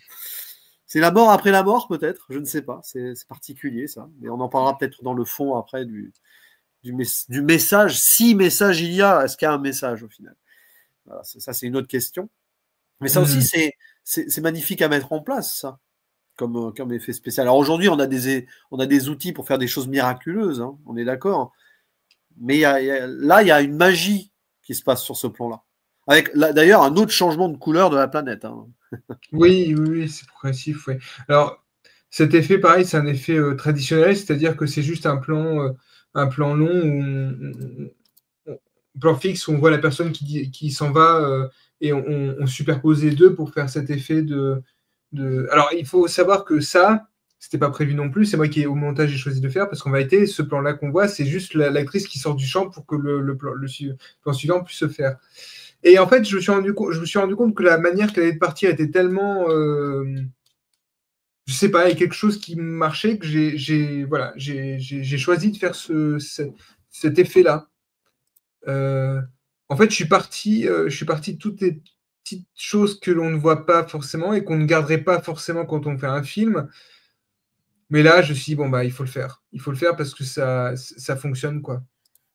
C'est la mort après la mort, peut-être, je ne sais pas, c'est particulier ça, mais on en parlera peut-être dans le fond après du message. Si message il y a, est-ce qu'il y a un message au final? Voilà, ça, c'est une autre question. Mais ça aussi, Mm. c'est magnifique à mettre en place, ça, comme effet spécial. Alors aujourd'hui, on a des outils pour faire des choses miraculeuses, hein, on est d'accord. Mais là, il y a une magie qui se passe sur ce plan-là. Avec d'ailleurs un autre changement de couleur de la planète. Hein. Oui, oui, oui, c'est progressif, oui. Alors, cet effet, pareil, c'est un effet traditionnel, c'est-à-dire que c'est juste un plan long, un plan fixe où on voit la personne qui s'en va et on superpose les deux pour faire cet effet de... Alors, il faut savoir que ça, c'était pas prévu non plus, c'est moi qui, au montage, j'ai choisi de faire, parce qu'en vérité, ce plan-là qu'on voit, c'est juste l'actrice qui sort du champ pour que plan suivant puisse se faire. Et en fait, je me suis rendu compte que la manière qu'elle allait de partir était tellement, je sais pas, il y a quelque chose qui marchait que voilà, j'ai choisi de faire cet effet-là. Euh, En fait, je suis parti de toutes les petites choses que l'on ne voit pas forcément et qu'on ne garderait pas forcément quand on fait un film. Mais là, je me suis dit, bon, bah, il faut le faire. Il faut le faire parce que ça fonctionne, quoi.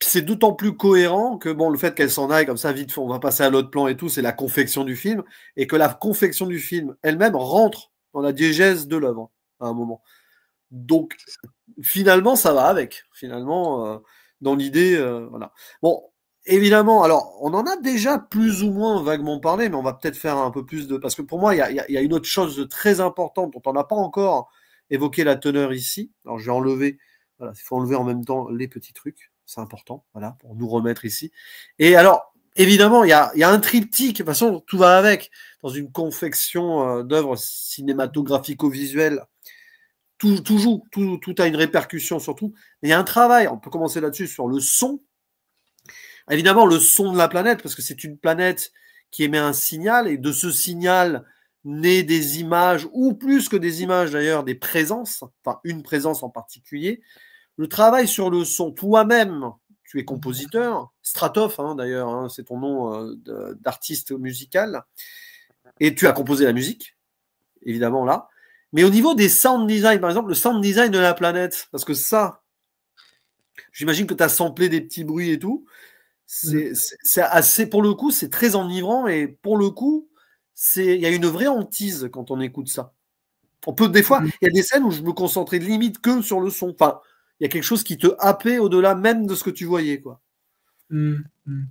C'est d'autant plus cohérent que bon, le fait qu'elle s'en aille comme ça, vite, on va passer à l'autre plan et tout, c'est la confection du film, et que la confection du film elle-même rentre dans la diégèse de l'œuvre à un moment. Donc, finalement, ça va avec. Finalement, dans l'idée, voilà. Bon, évidemment, alors, on en a déjà plus ou moins vaguement parlé, mais on va peut-être faire un peu plus de... Parce que pour moi, il y a une autre chose de très importante dont on n'a pas encore évoqué la teneur ici. Alors, je vais enlever... Voilà, il faut enlever en même temps les petits trucs. C'est important, voilà, pour nous remettre ici. Et alors, évidemment, il y a un triptyque. De toute façon, tout va avec. Dans une confection d'œuvres cinématographico-visuelles, tout joue, tout a une répercussion sur tout. Mais il y a un travail, on peut commencer là-dessus, sur le son. Évidemment, le son de la planète, parce que c'est une planète qui émet un signal, et de ce signal naît des images, ou plus que des images d'ailleurs, des présences, enfin une présence en particulier. Le travail sur le son, toi-même, tu es compositeur, Stratov hein, d'ailleurs, hein, c'est ton nom d'artiste musical, et tu as composé la musique, évidemment là. Mais au niveau des sound design, par exemple, le sound design de la planète, parce que ça, j'imagine que tu as samplé des petits bruits et tout, Mm. c'est assez, pour le coup, c'est très enivrant et pour le coup, il y a une vraie hantise quand on écoute ça. On peut, des fois, Mm. il y a des scènes où je me concentrais limite que sur le son. Enfin, il y a quelque chose qui te happait au-delà même de ce que tu voyais, quoi. Mm. Mm.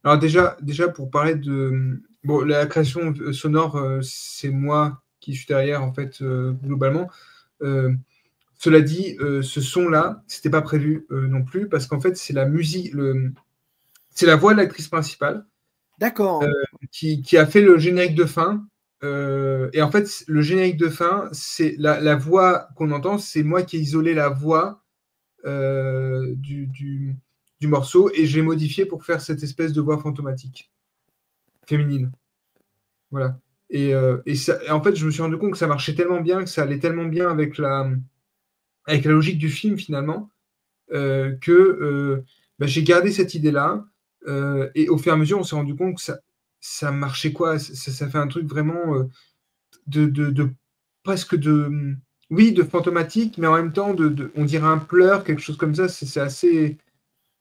Alors déjà pour parler de bon, la création sonore, c'est moi qui suis derrière en fait globalement. Euh, Cela dit, ce son-là, c'était pas prévu non plus parce qu'en fait c'est la musique, c'est la voix de l'actrice principale euh, D'accord. qui a fait le générique de fin. Et en fait, le générique de fin, c'est la voix qu'on entend, c'est moi qui ai isolé la voix du morceau et j'ai modifié pour faire cette espèce de voix fantomatique féminine. Voilà. Et en fait, je me suis rendu compte que ça marchait tellement bien, que ça allait tellement bien avec la logique du film finalement, que bah, j'ai gardé cette idée-là. Et au fur et à mesure, on s'est rendu compte que ça marchait quoi. Ça fait un truc vraiment de presque de, oui, de fantomatique, mais en même temps, on dirait un pleur, quelque chose comme ça. C'est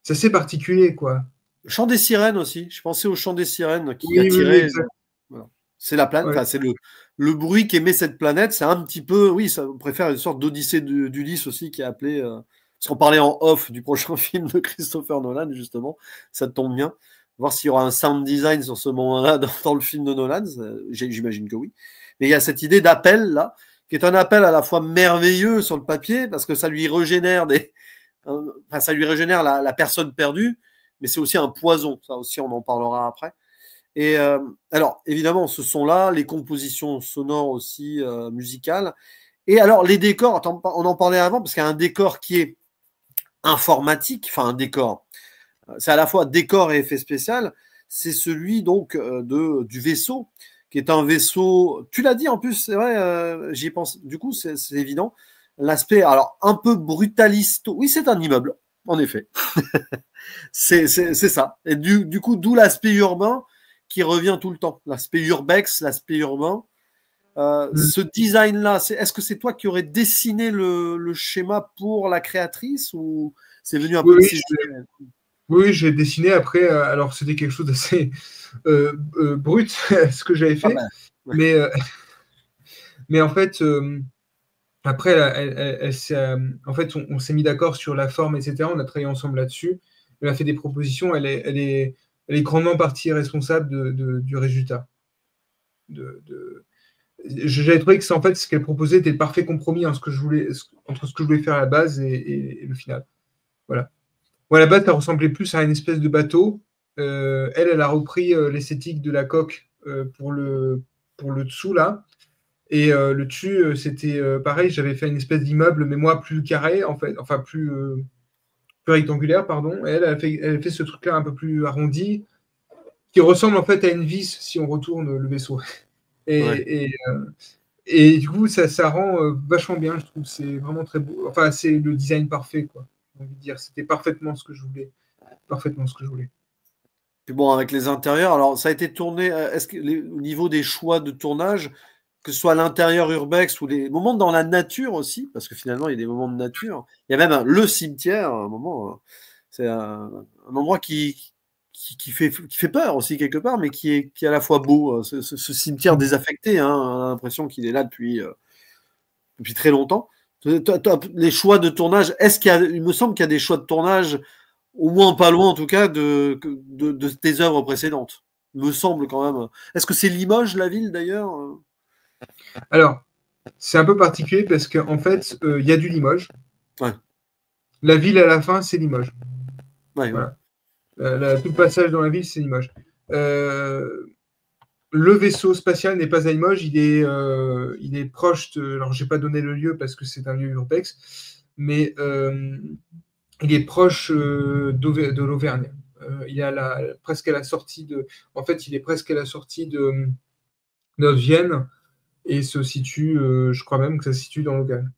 assez particulier, quoi. Le chant des sirènes aussi. Je pensais au chant des sirènes qui Oui, oui, oui, attirait. exact. Voilà. C'est la planète, Ouais. enfin, c'est le bruit qu'émet cette planète. C'est un petit peu, oui, ça, on préfère une sorte d'Odyssée d'Ulysse aussi qui est appelé. Parce qu'on parlait en off du prochain film de Christopher Nolan, justement, ça tombe bien. Voir s'il y aura un sound design sur ce moment-là dans le film de Nolan, j'imagine que oui. Mais il y a cette idée d'appel, là, qui est un appel à la fois merveilleux sur le papier, parce que ça lui régénère ça lui régénère la personne perdue, mais c'est aussi un poison. Ça aussi, on en parlera après. Et alors, évidemment, ce son-là, les compositions sonores aussi, musicales. Et alors, les décors, attends, on en parlait avant, parce qu'il y a un décor qui est informatique, enfin un décor. C'est à la fois décor et effet spécial. C'est celui donc du vaisseau, qui est un vaisseau. Tu l'as dit en plus, c'est vrai, j'y pense. Du coup, c'est évident. L'aspect, alors un peu brutaliste. Oui, c'est un immeuble, en effet. c'est ça. Et du coup, d'où l'aspect urbain qui revient tout le temps. L'aspect urbex, l'aspect urbain. Ce design-là, est-ce que c'est toi qui aurais dessiné le schéma pour la créatrice ou c'est venu un peu de ses idées? Oui, j'ai dessiné après. Alors, c'était quelque chose d'assez brut, ce que j'avais fait. Ah bah, ouais. Mais en fait, après, en fait, on s'est mis d'accord sur la forme, etc. On a travaillé ensemble là-dessus. Elle a fait des propositions. Elle est grandement partie responsable du résultat. J'avais trouvé que en fait, ce qu'elle proposait était le parfait compromis entre ce que je voulais faire à la base et le final. Voilà. Bon, à la base, ça ressemblait plus à une espèce de bateau. Elle a repris l'esthétique de la coque pour le dessous, là. Et le dessus, c'était pareil, j'avais fait une espèce d'immeuble, mais moi, plus carré, en fait, enfin, plus rectangulaire, pardon. Et elle a fait ce truc-là un peu plus arrondi, qui ressemble en fait à une vis si on retourne le vaisseau. Et du coup, ça rend vachement bien, je trouve. C'est vraiment très beau. Enfin, c'est le design parfait, quoi. J'ai envie de dire, c'était parfaitement ce que je voulais. Parfaitement ce que je voulais. Puis bon, avec les intérieurs, alors ça a été tourné, est-ce que au niveau des choix de tournage, que ce soit à l'intérieur urbex ou les moments dans la nature aussi, parce que finalement il y a des moments de nature, il y a même le cimetière, à un moment, c'est un endroit qui fait peur aussi quelque part, mais qui est à la fois beau, ce cimetière désaffecté, hein, on a l'impression qu'il est là depuis très longtemps. Les choix de tournage, il me semble qu'il y a des choix de tournage au moins pas loin en tout cas de tes œuvres précédentes. Me semble quand même. Est-ce que c'est Limoges, la ville d'ailleurs? Alors, c'est un peu particulier parce qu'en fait, il y a du Limoges. Ouais. La ville à la fin, c'est Limoges. Ouais, voilà. Tout le passage dans la ville, c'est Limoges. Le vaisseau spatial n'est pas à Limoges, il est proche de. Alors, je n'ai pas donné le lieu parce que c'est un lieu urbex, mais il est proche de l'Auvergne. Il est presque à la sortie de. En fait, il est presque à la sortie de Vienne et se situe, je crois même que ça se situe dans l'Auvergne.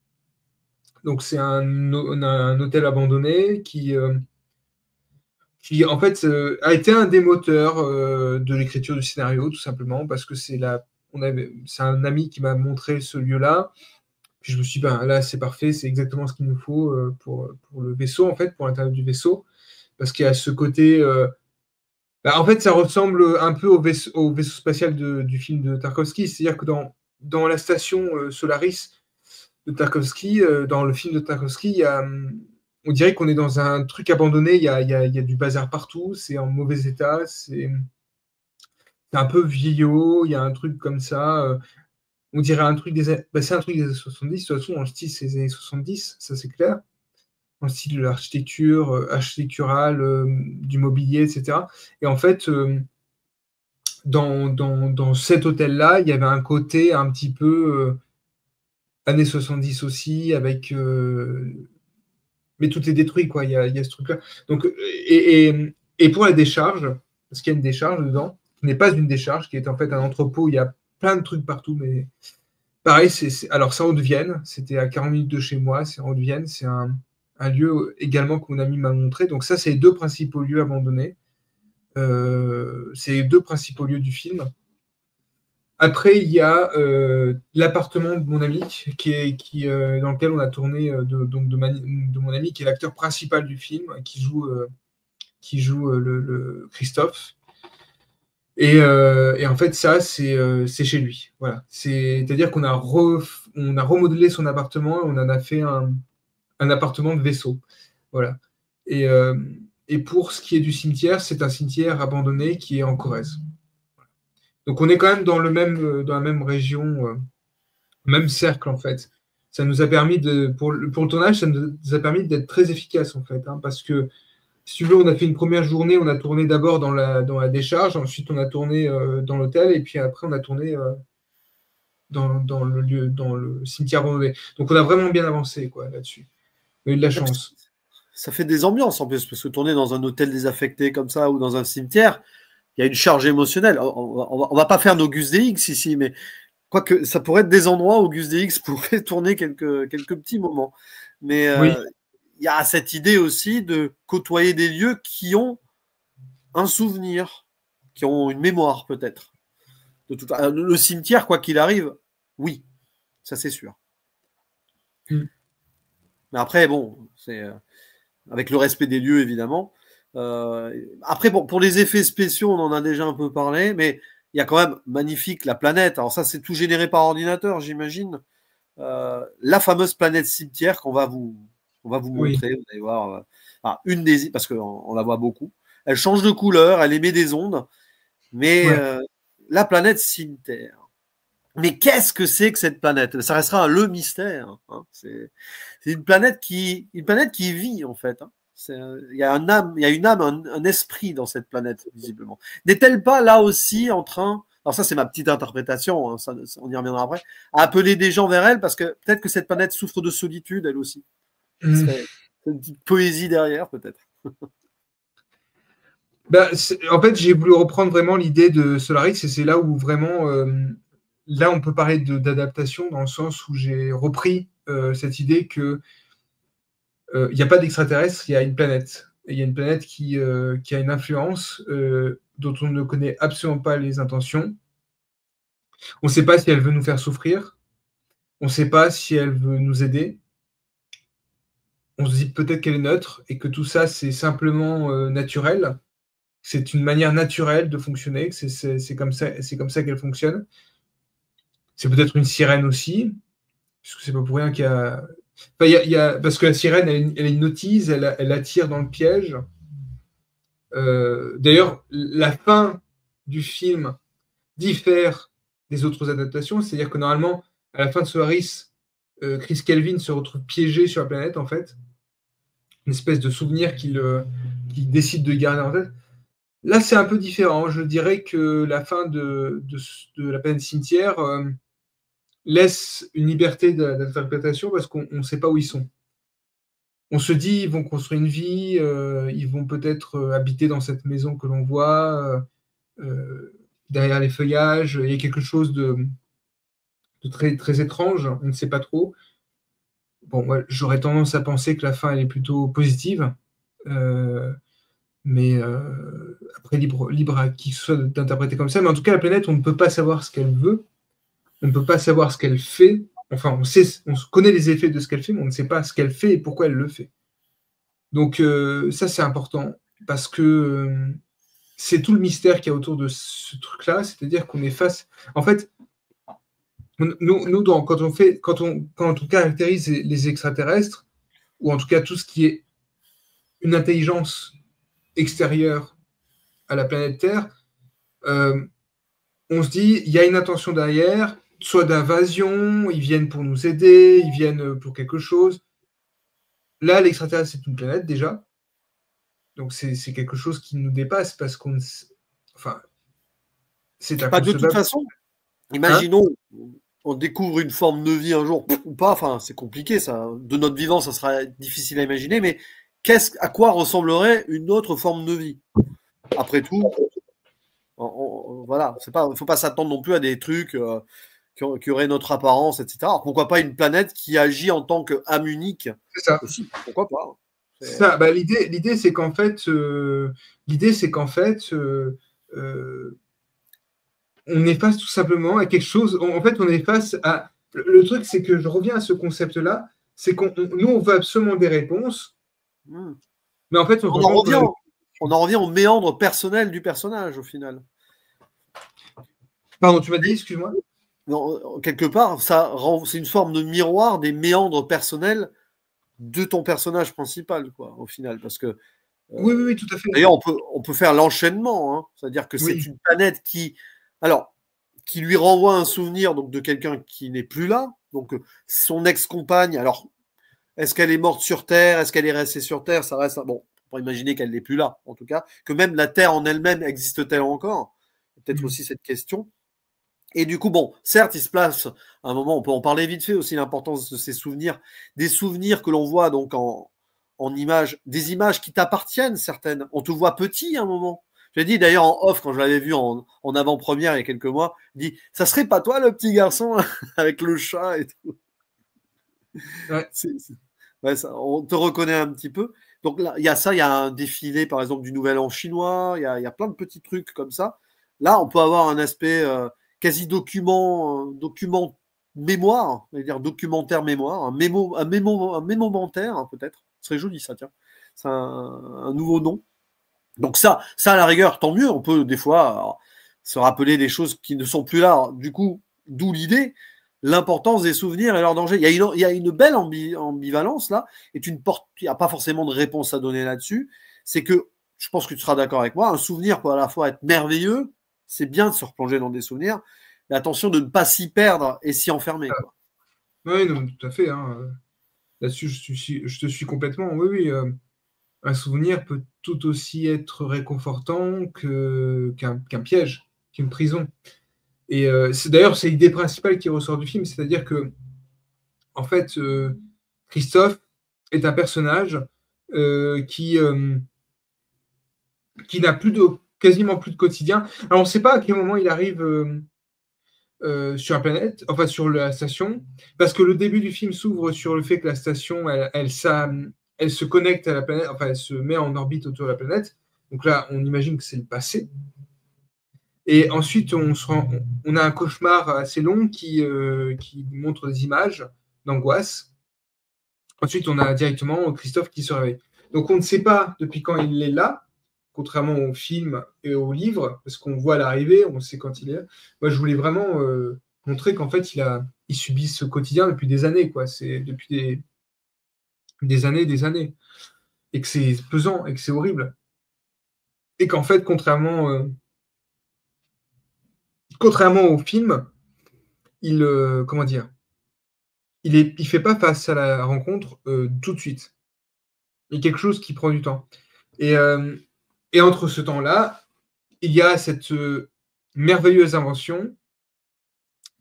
Donc, c'est un hôtel abandonné qui en fait a été un des moteurs de l'écriture du scénario, tout simplement, parce que c'est un ami qui m'a montré ce lieu-là. Puis je me suis dit, ben, là, c'est parfait, c'est exactement ce qu'il nous faut pour le vaisseau, en fait, pour l'intérieur du vaisseau. Parce qu'il y a ce côté. En fait, ça ressemble un peu au vaisseau spatial du film de Tarkovsky. C'est-à-dire que dans la station Solaris de Tarkovsky, dans le film de Tarkovsky, on dirait qu'on est dans un truc abandonné. Il y a du bazar partout, c'est en mauvais état, c'est un peu vieillot. Il y a un truc comme ça. On dirait un truc c'est un truc des années 70. De toute façon, en style, c'est les années 70, ça c'est clair. En style de l'architecture, architecturale, du mobilier, etc. Et en fait, dans cet hôtel-là, il y avait un côté un petit peu années 70 aussi, avec. Mais tout est détruit, quoi. Il y a ce truc-là. Donc, et pour la décharge, parce qu'il y a une décharge dedans, qui n'est pas une décharge, qui est en fait un entrepôt, il y a plein de trucs partout, mais pareil, alors c'est en Haute-Vienne, c'était à 40 minutes de chez moi, c'est en Haute-Vienne, c'est un lieu également que mon ami m'a montré. Donc ça, c'est les deux principaux lieux abandonnés. C'est les deux principaux lieux du film. Après, il y a l'appartement de mon ami, dans lequel on a tourné, de mon ami, qui est l'acteur principal du film, qui joue le Christophe. Et en fait, ça, c'est chez lui. Voilà. C'est-à-dire qu'on a remodelé son appartement et on en a fait un un appartement de vaisseau. Voilà. Et, et pour ce qui est du cimetière, c'est un cimetière abandonné qui est en Corrèze. Donc on est quand même dans la même région, même cercle en fait. Ça nous a permis pour le tournage, ça nous a permis d'être très efficace en fait, hein, parce que si tu veux, on a fait une première journée, on a tourné d'abord dans la décharge, ensuite on a tourné dans l'hôtel, et puis après on a tourné dans le cimetière abandonné. Donc on a vraiment bien avancé quoi là-dessus. On a eu de la chance. Ça fait des ambiances en plus, parce que tourner dans un hôtel désaffecté comme ça ou dans un cimetière, il y a une charge émotionnelle. On va pas faire nos Gus DX ici, mais quoique ça pourrait être des endroits où Gus DX pourrait tourner quelques petits moments. Mais Oui. il y a cette idée aussi de côtoyer des lieux qui ont un souvenir, qui ont une mémoire peut-être. Le cimetière, quoi qu'il arrive, oui, ça c'est sûr. Mais après, bon, c'est avec le respect des lieux évidemment. Après, bon, pour les effets spéciaux, on en a déjà un peu parlé, mais il y a quand même magnifique la planète. Alors ça, c'est tout généré par ordinateur, j'imagine. La fameuse planète cimetière qu'on va vous montrer. Vous allez voir, une des, parce qu'on la voit beaucoup. Elle change de couleur, elle émet des ondes, mais la planète cimetière. Mais qu'est-ce que c'est que cette planète? Ça restera le mystère. Hein. C'est une planète qui vit en fait. Hein. Il y a une âme, un esprit dans cette planète visiblement. N'est-elle pas là aussi en train, alors ça c'est ma petite interprétation, hein, on y reviendra après, à appeler des gens vers elle parce que peut-être que cette planète souffre de solitude elle aussi. C'est une petite poésie derrière peut-être. Bah, en fait, j'ai voulu reprendre vraiment l'idée de Solaris et c'est là où vraiment, là, on peut parler d'adaptation dans le sens où j'ai repris cette idée que il n'y a pas d'extraterrestre, il y a une planète. Et il y a une planète qui a une influence dont on ne connaît absolument pas les intentions. On ne sait pas si elle veut nous faire souffrir. On ne sait pas si elle veut nous aider. On se dit peut-être qu'elle est neutre et que tout ça, c'est simplement naturel. C'est une manière naturelle de fonctionner, que c'est comme ça qu'elle fonctionne. C'est peut-être une sirène aussi, parce que c'est pas pour rien qu'il y a. Enfin, parce que la sirène, elle est une notice, elle attire dans le piège. D'ailleurs, la fin du film diffère des autres adaptations, c'est-à-dire que normalement, à la fin de Solaris, Chris Kelvin se retrouve piégé sur la planète, en fait. Une espèce de souvenir qu'il décide de garder en tête. Là, c'est un peu différent. Je dirais que la fin de la planète cimetière laisse une liberté d'interprétation parce qu'on ne sait pas où ils sont. On se dit, ils vont construire une vie, ils vont peut-être habiter dans cette maison que l'on voit, derrière les feuillages. Il y a quelque chose de très, très étrange, on ne sait pas trop. Bon, moi, j'aurais tendance à penser que la fin, elle est plutôt positive. Mais après, libre à qui que ce soit d'interpréter comme ça. Mais en tout cas, la planète, on ne peut pas savoir ce qu'elle veut. On ne peut pas savoir ce qu'elle fait. Enfin, on connaît les effets de ce qu'elle fait, mais on ne sait pas ce qu'elle fait et pourquoi elle le fait. Donc ça, c'est important parce que c'est tout le mystère qu'il y a autour de ce truc-là. C'est-à-dire qu'on est face... En fait, nous quand on caractérise les extraterrestres, ou en tout cas tout ce qui est une intelligence extérieure à la planète Terre, on se dit, il y a une intention derrière, soit d'invasion, ils viennent pour nous aider, ils viennent pour quelque chose. Là, l'extraterrestre, c'est une planète déjà. Donc, c'est quelque chose qui nous dépasse parce qu'on... Enfin, c'est Pas de toute inconcevable. façon, imaginons, on découvre une forme de vie un jour ou pas, enfin c'est compliqué ça. De notre vivant, ça sera difficile à imaginer, mais à quoi ressemblerait une autre forme de vie? Après tout, voilà, il faut pas s'attendre non plus à des trucs qui auraient notre apparence, etc. Alors, pourquoi pas une planète qui agit en tant qu'âme unique C'est ça. aussi? Pourquoi pas? Ça, bah, l'idée, c'est qu'en fait, on est face tout simplement à quelque chose. En fait, on est face à. Le truc, c'est que je reviens à ce concept-là, c'est nous, on veut absolument des réponses, mais en fait, on en revient au méandre personnel du personnage au final. Pardon, tu m'as dit, excuse-moi. Quelque part, c'est une forme de miroir des méandres personnels de ton personnage principal, quoi, au final. Parce que, Oui, tout à fait. d'ailleurs, on peut faire l'enchaînement, hein. C'est-à-dire que c'est Oui, une planète alors, qui lui renvoie un souvenir donc, de quelqu'un qui n'est plus là. Donc, son ex-compagne, alors, est-ce qu'elle est morte sur Terre? Est-ce qu'elle est restée sur Terre? Ça reste. Bon, on peut imaginer qu'elle n'est plus là, en tout cas. Que même la Terre en elle-même existe-t-elle encore? Peut-être aussi cette question. Et du coup, bon, certes, il se place à un moment, on peut en parler vite fait aussi, l'importance de ces souvenirs, des souvenirs que l'on voit donc en images, des images qui t'appartiennent, certaines. On te voit petit à un moment. J'ai dit d'ailleurs en off, quand je l'avais vu en avant-première il y a quelques mois, je dis, ça serait pas toi le petit garçon avec le chat et tout. ouais. Ouais, on te reconnaît un petit peu. Donc là, il y a ça, il y a un défilé par exemple du Nouvel An chinois, il y a plein de petits trucs comme ça. Là, on peut avoir un aspect quasi document mémoire, c'est-à-dire documentaire mémoire, un mémomentaire hein, peut-être. Ce serait joli ça, tiens. C'est un nouveau nom. Donc ça à la rigueur, tant mieux. On peut des fois se rappeler des choses qui ne sont plus là. Alors, du coup, d'où l'idée, l'importance des souvenirs et leur danger. Il y a une belle ambivalence là, et il n'y a pas forcément de réponse à donner là-dessus. C'est que, je pense que tu seras d'accord avec moi, un souvenir peut à la fois être merveilleux, c'est bien de se replonger dans des souvenirs, mais attention de ne pas s'y perdre et s'y enfermer, quoi. Oui, non, tout à fait. Hein. Là-dessus, je te suis complètement. Oui, oui. Un souvenir peut tout aussi être réconfortant qu'un piège, qu'une prison. Et d'ailleurs, c'est l'idée principale qui ressort du film, c'est-à-dire que, en fait, Christophe est un personnage qui n'a quasiment plus de quotidien. Alors, on ne sait pas à quel moment il arrive sur la planète, enfin sur la station, parce que le début du film s'ouvre sur le fait que la station, elle se connecte à la planète, enfin elle se met en orbite autour de la planète. Donc là, on imagine que c'est le passé. Et ensuite, on a un cauchemar assez long qui montre des images d'angoisse. Ensuite, on a directement Christophe qui se réveille. Donc on ne sait pas depuis quand il est là, contrairement au film et au livre, parce qu'on voit l'arrivée, on sait quand il est là. Moi, je voulais vraiment montrer qu'en fait, il subit ce quotidien depuis des années, quoi. C'est depuis des années. Et que c'est pesant, et que c'est horrible. Et qu'en fait, contrairement au film, comment dire, il fait pas face à la rencontre tout de suite. Il y a quelque chose qui prend du temps. Et, euh, et entre ce temps-là, il y a cette merveilleuse invention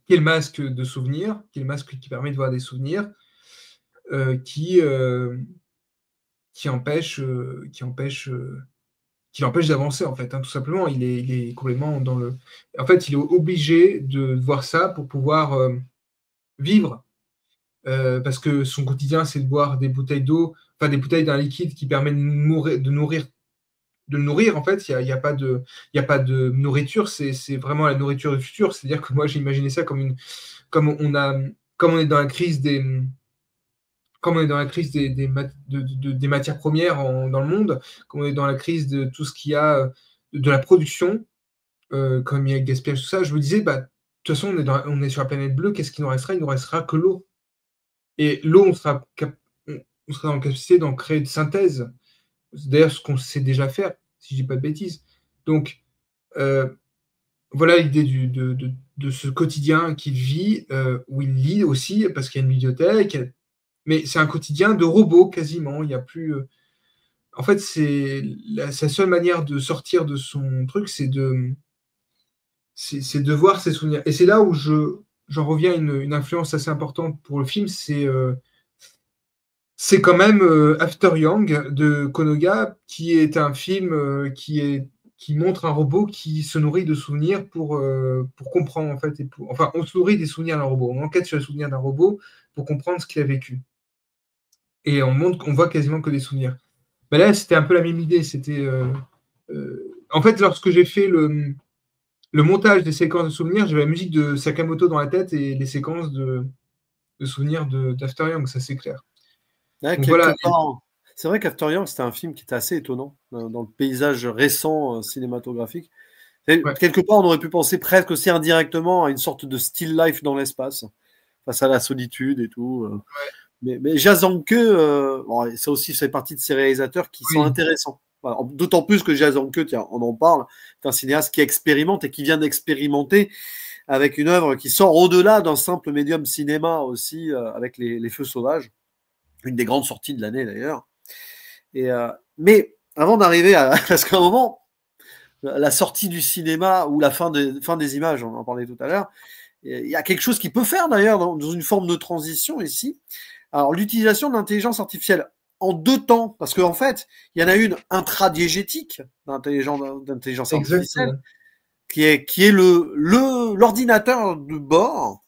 qui est le masque de souvenirs, qui est le masque qui permet de voir des souvenirs, euh, qui, euh, qui empêche, euh, qui empêche, euh, qui l'empêche d'avancer en fait, hein, tout simplement. Il est complètement dans le. En fait, il est obligé de voir ça pour pouvoir vivre, parce que son quotidien, c'est de boire des bouteilles d'eau, enfin des bouteilles d'un liquide qui permet de le nourrir, en fait, il y a pas de nourriture, c'est vraiment la nourriture du futur. C'est-à-dire que moi, j'ai imaginé ça comme on a, comme on est dans la crise comme on est dans la crise des matières premières dans le monde, comme on est dans la crise de tout ce qu'il y a de la production, comme il y a le gaspillage, tout ça, je me disais, bah, de toute façon, on est sur la planète bleue, qu'est-ce qui nous restera? Il nous restera que l'eau. Et l'eau, on sera en capacité d'en créer de synthèse. C'est d'ailleurs ce qu'on sait déjà faire, si je dis pas de bêtises. Donc, euh, voilà l'idée de ce quotidien qu'il vit, où il lit aussi, parce qu'il y a une bibliothèque, mais c'est un quotidien de robot quasiment. Il y a plus. En fait, sa seule manière de sortir de son truc, c'est de voir ses souvenirs. Et c'est là où j'en reviens à une influence assez importante pour le film, c'est quand même After Yang de Konoga, qui est un film qui montre un robot qui se nourrit de souvenirs pour comprendre, en fait. Enfin, on se nourrit des souvenirs d'un robot. On enquête sur les souvenirs d'un robot pour comprendre ce qu'il a vécu. Et on voit quasiment que des souvenirs. Mais là, c'était un peu la même idée. En fait, lorsque j'ai fait le montage des séquences de souvenirs, j'avais la musique de Sakamoto dans la tête et les séquences de souvenirs d'After Yang, ça c'est clair. Ouais, Donc quelque voilà. part. C'est vrai qu'After Yang, c'était un film qui était assez étonnant dans le paysage récent cinématographique. Et Ouais. quelque part, on aurait pu penser presque aussi indirectement à une sorte de still life dans l'espace, face à la solitude et tout. Mais Jason Que, bon, ça aussi, fait partie de ces réalisateurs qui sont intéressants. Voilà. D'autant plus que Jason Que, tiens, on en parle, c'est un cinéaste qui expérimente et qui vient d'expérimenter avec une œuvre qui sort au-delà d'un simple médium cinéma aussi, avec les Feux sauvages, une des grandes sorties de l'année d'ailleurs. Mais avant d'arriver à... Parce qu'à un moment, la sortie du cinéma ou la fin des images, on en parlait tout à l'heure, il y a quelque chose qui peut faire d'ailleurs dans une forme de transition ici. Alors, l'utilisation de l'intelligence artificielle en 2 temps, parce qu'en fait, il y en a une intradiégétique d'intelligence artificielle, qui est l'ordinateur de bord,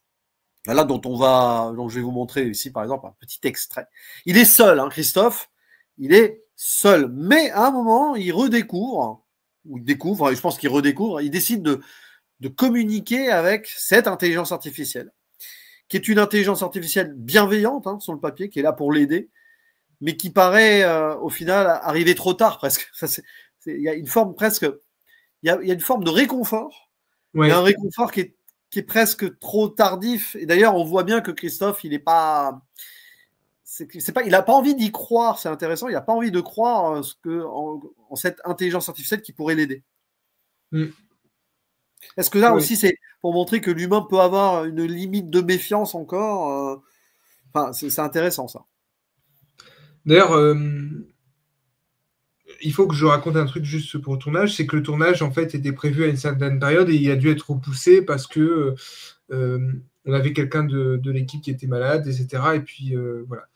là dont je vais vous montrer ici par exemple un petit extrait. Il est seul, hein, Christophe, il est seul, mais à un moment, il redécouvre, je pense qu'il redécouvre, il décide de communiquer avec cette intelligence artificielle, qui est une intelligence artificielle bienveillante, hein, sur le papier, qui est là pour l'aider, mais qui paraît au final arriver trop tard presque. Il y a une forme presque, il y a une forme de réconfort, mais un réconfort qui est presque trop tardif. Et d'ailleurs, on voit bien que Christophe, il n'a pas envie d'y croire. C'est intéressant. Il n'a pas envie de croire en cette intelligence artificielle qui pourrait l'aider. Est-ce que là aussi, c'est pour montrer que l'humain peut avoir une limite de méfiance encore Enfin, c'est intéressant, ça. D'ailleurs, il faut que je raconte un truc juste pour le tournage. C'est que le tournage, en fait, était prévu à une certaine période et il a dû être repoussé parce que on avait quelqu'un de l'équipe qui était malade, etc. Et puis, voilà.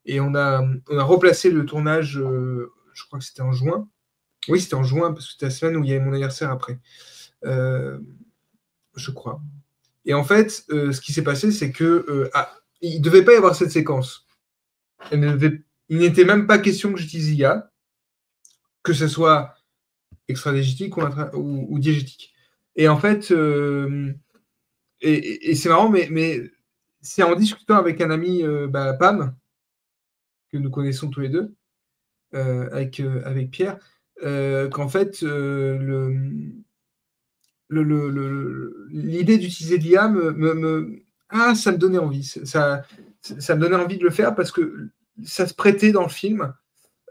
Et on a replacé le tournage, je crois que c'était en juin. Oui, c'était en juin, parce que c'était la semaine où il y avait mon anniversaire après. Je crois. Et en fait, ce qui s'est passé, c'est que il ne devait pas y avoir cette séquence. Il n'était même pas question que j'utilise IA, que ce soit extra-diégétique ou diégétique. Et en fait, et c'est marrant, mais c'est en discutant avec un ami, Pam, que nous connaissons tous les deux, avec Pierre, qu'en fait, l'idée d'utiliser l'IA ça me donnait envie. Ça me donnait envie de le faire parce que ça se prêtait dans le film,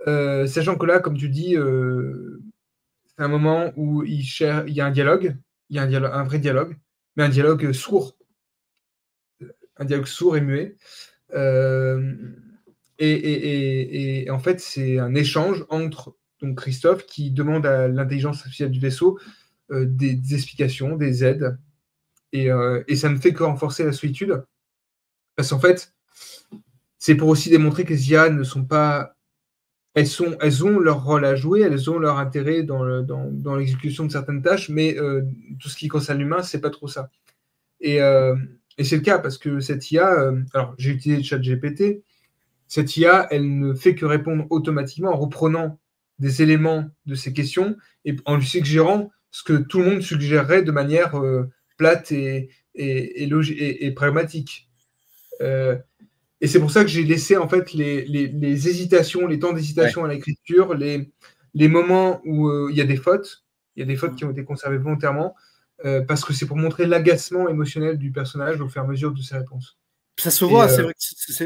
sachant que là, comme tu dis, c'est un moment où il y a un dialogue, un vrai dialogue, mais un dialogue sourd et muet. Et en fait, c'est un échange entre donc Christophe qui demande à l'intelligence artificielle du vaisseau des explications, des aides. Et ça ne fait que renforcer la solitude. Parce qu'en fait, c'est pour aussi démontrer que les IA ne sont pas... Elles ont leur rôle à jouer, elles ont leur intérêt dans l'exécution de certaines tâches, mais tout ce qui concerne l'humain, c'est pas trop ça. Et c'est le cas parce que cette IA, alors j'ai utilisé ChatGPT, cette IA, elle ne fait que répondre automatiquement en reprenant des éléments de ces questions et en lui suggérant ce que tout le monde suggérerait de manière plate et pragmatique. Et c'est pour ça que j'ai laissé en fait les hésitations, les temps d'hésitation à l'écriture, les moments où il y a des fautes. Il y a des fautes qui ont été conservées volontairement parce que c'est pour montrer l'agacement émotionnel du personnage au fur et à mesure de ses réponses. Ça se voit, c'est vrai que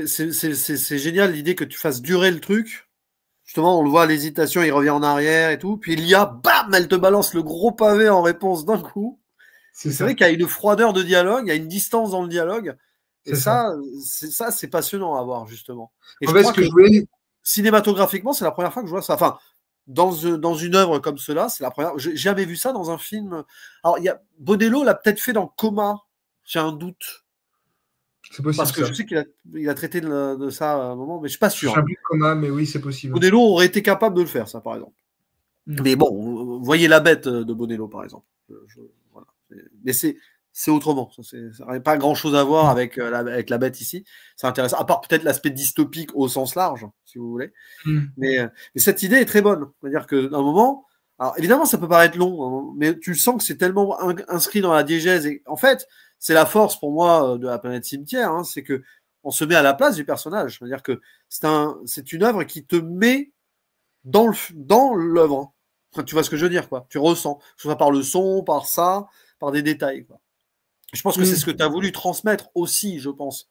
c'est génial l'idée que tu fasses durer le truc. Justement, on le voit, l'hésitation, il revient en arrière et tout. Puis l'IA, bam, elle te balance le gros pavé en réponse d'un coup. C'est vrai qu'il y a une froideur de dialogue, il y a une distance dans le dialogue. Et c'est passionnant à voir, justement. Et en fait, cinématographiquement, c'est la première fois que je vois ça. Enfin, dans une œuvre comme cela, c'est la première. J'ai jamais vu ça dans un film. Alors, Bonello l'a peut-être fait dans Coma. J'ai un doute. C'est possible. Parce que je sais qu'il a traité de ça à un moment, mais je suis pas sûr. Je sais plus Coma, mais oui, c'est possible. Bonello aurait été capable de le faire, ça, par exemple. Mais bon, voyez La Bête de Bonello, par exemple. Voilà. Mais c'est autrement. Ça n'a pas grand-chose à voir avec La Bête ici. C'est intéressant. À part peut-être l'aspect dystopique au sens large, si vous voulez. Mais cette idée est très bonne. C'est-à-dire qu'à un moment, alors évidemment, ça peut paraître long, hein, mais tu sens que c'est tellement inscrit dans la diégèse. Et en fait, c'est la force pour moi de La Planète Cimetière, hein, c'est que on se met à la place du personnage. C'est-à-dire que c'est une œuvre qui te met dans l'œuvre. Enfin, tu vois ce que je veux dire, quoi. Tu ressens, que ce soit par le son, par ça, par des détails, quoi. Je pense que c'est ce que tu as voulu transmettre aussi, je pense.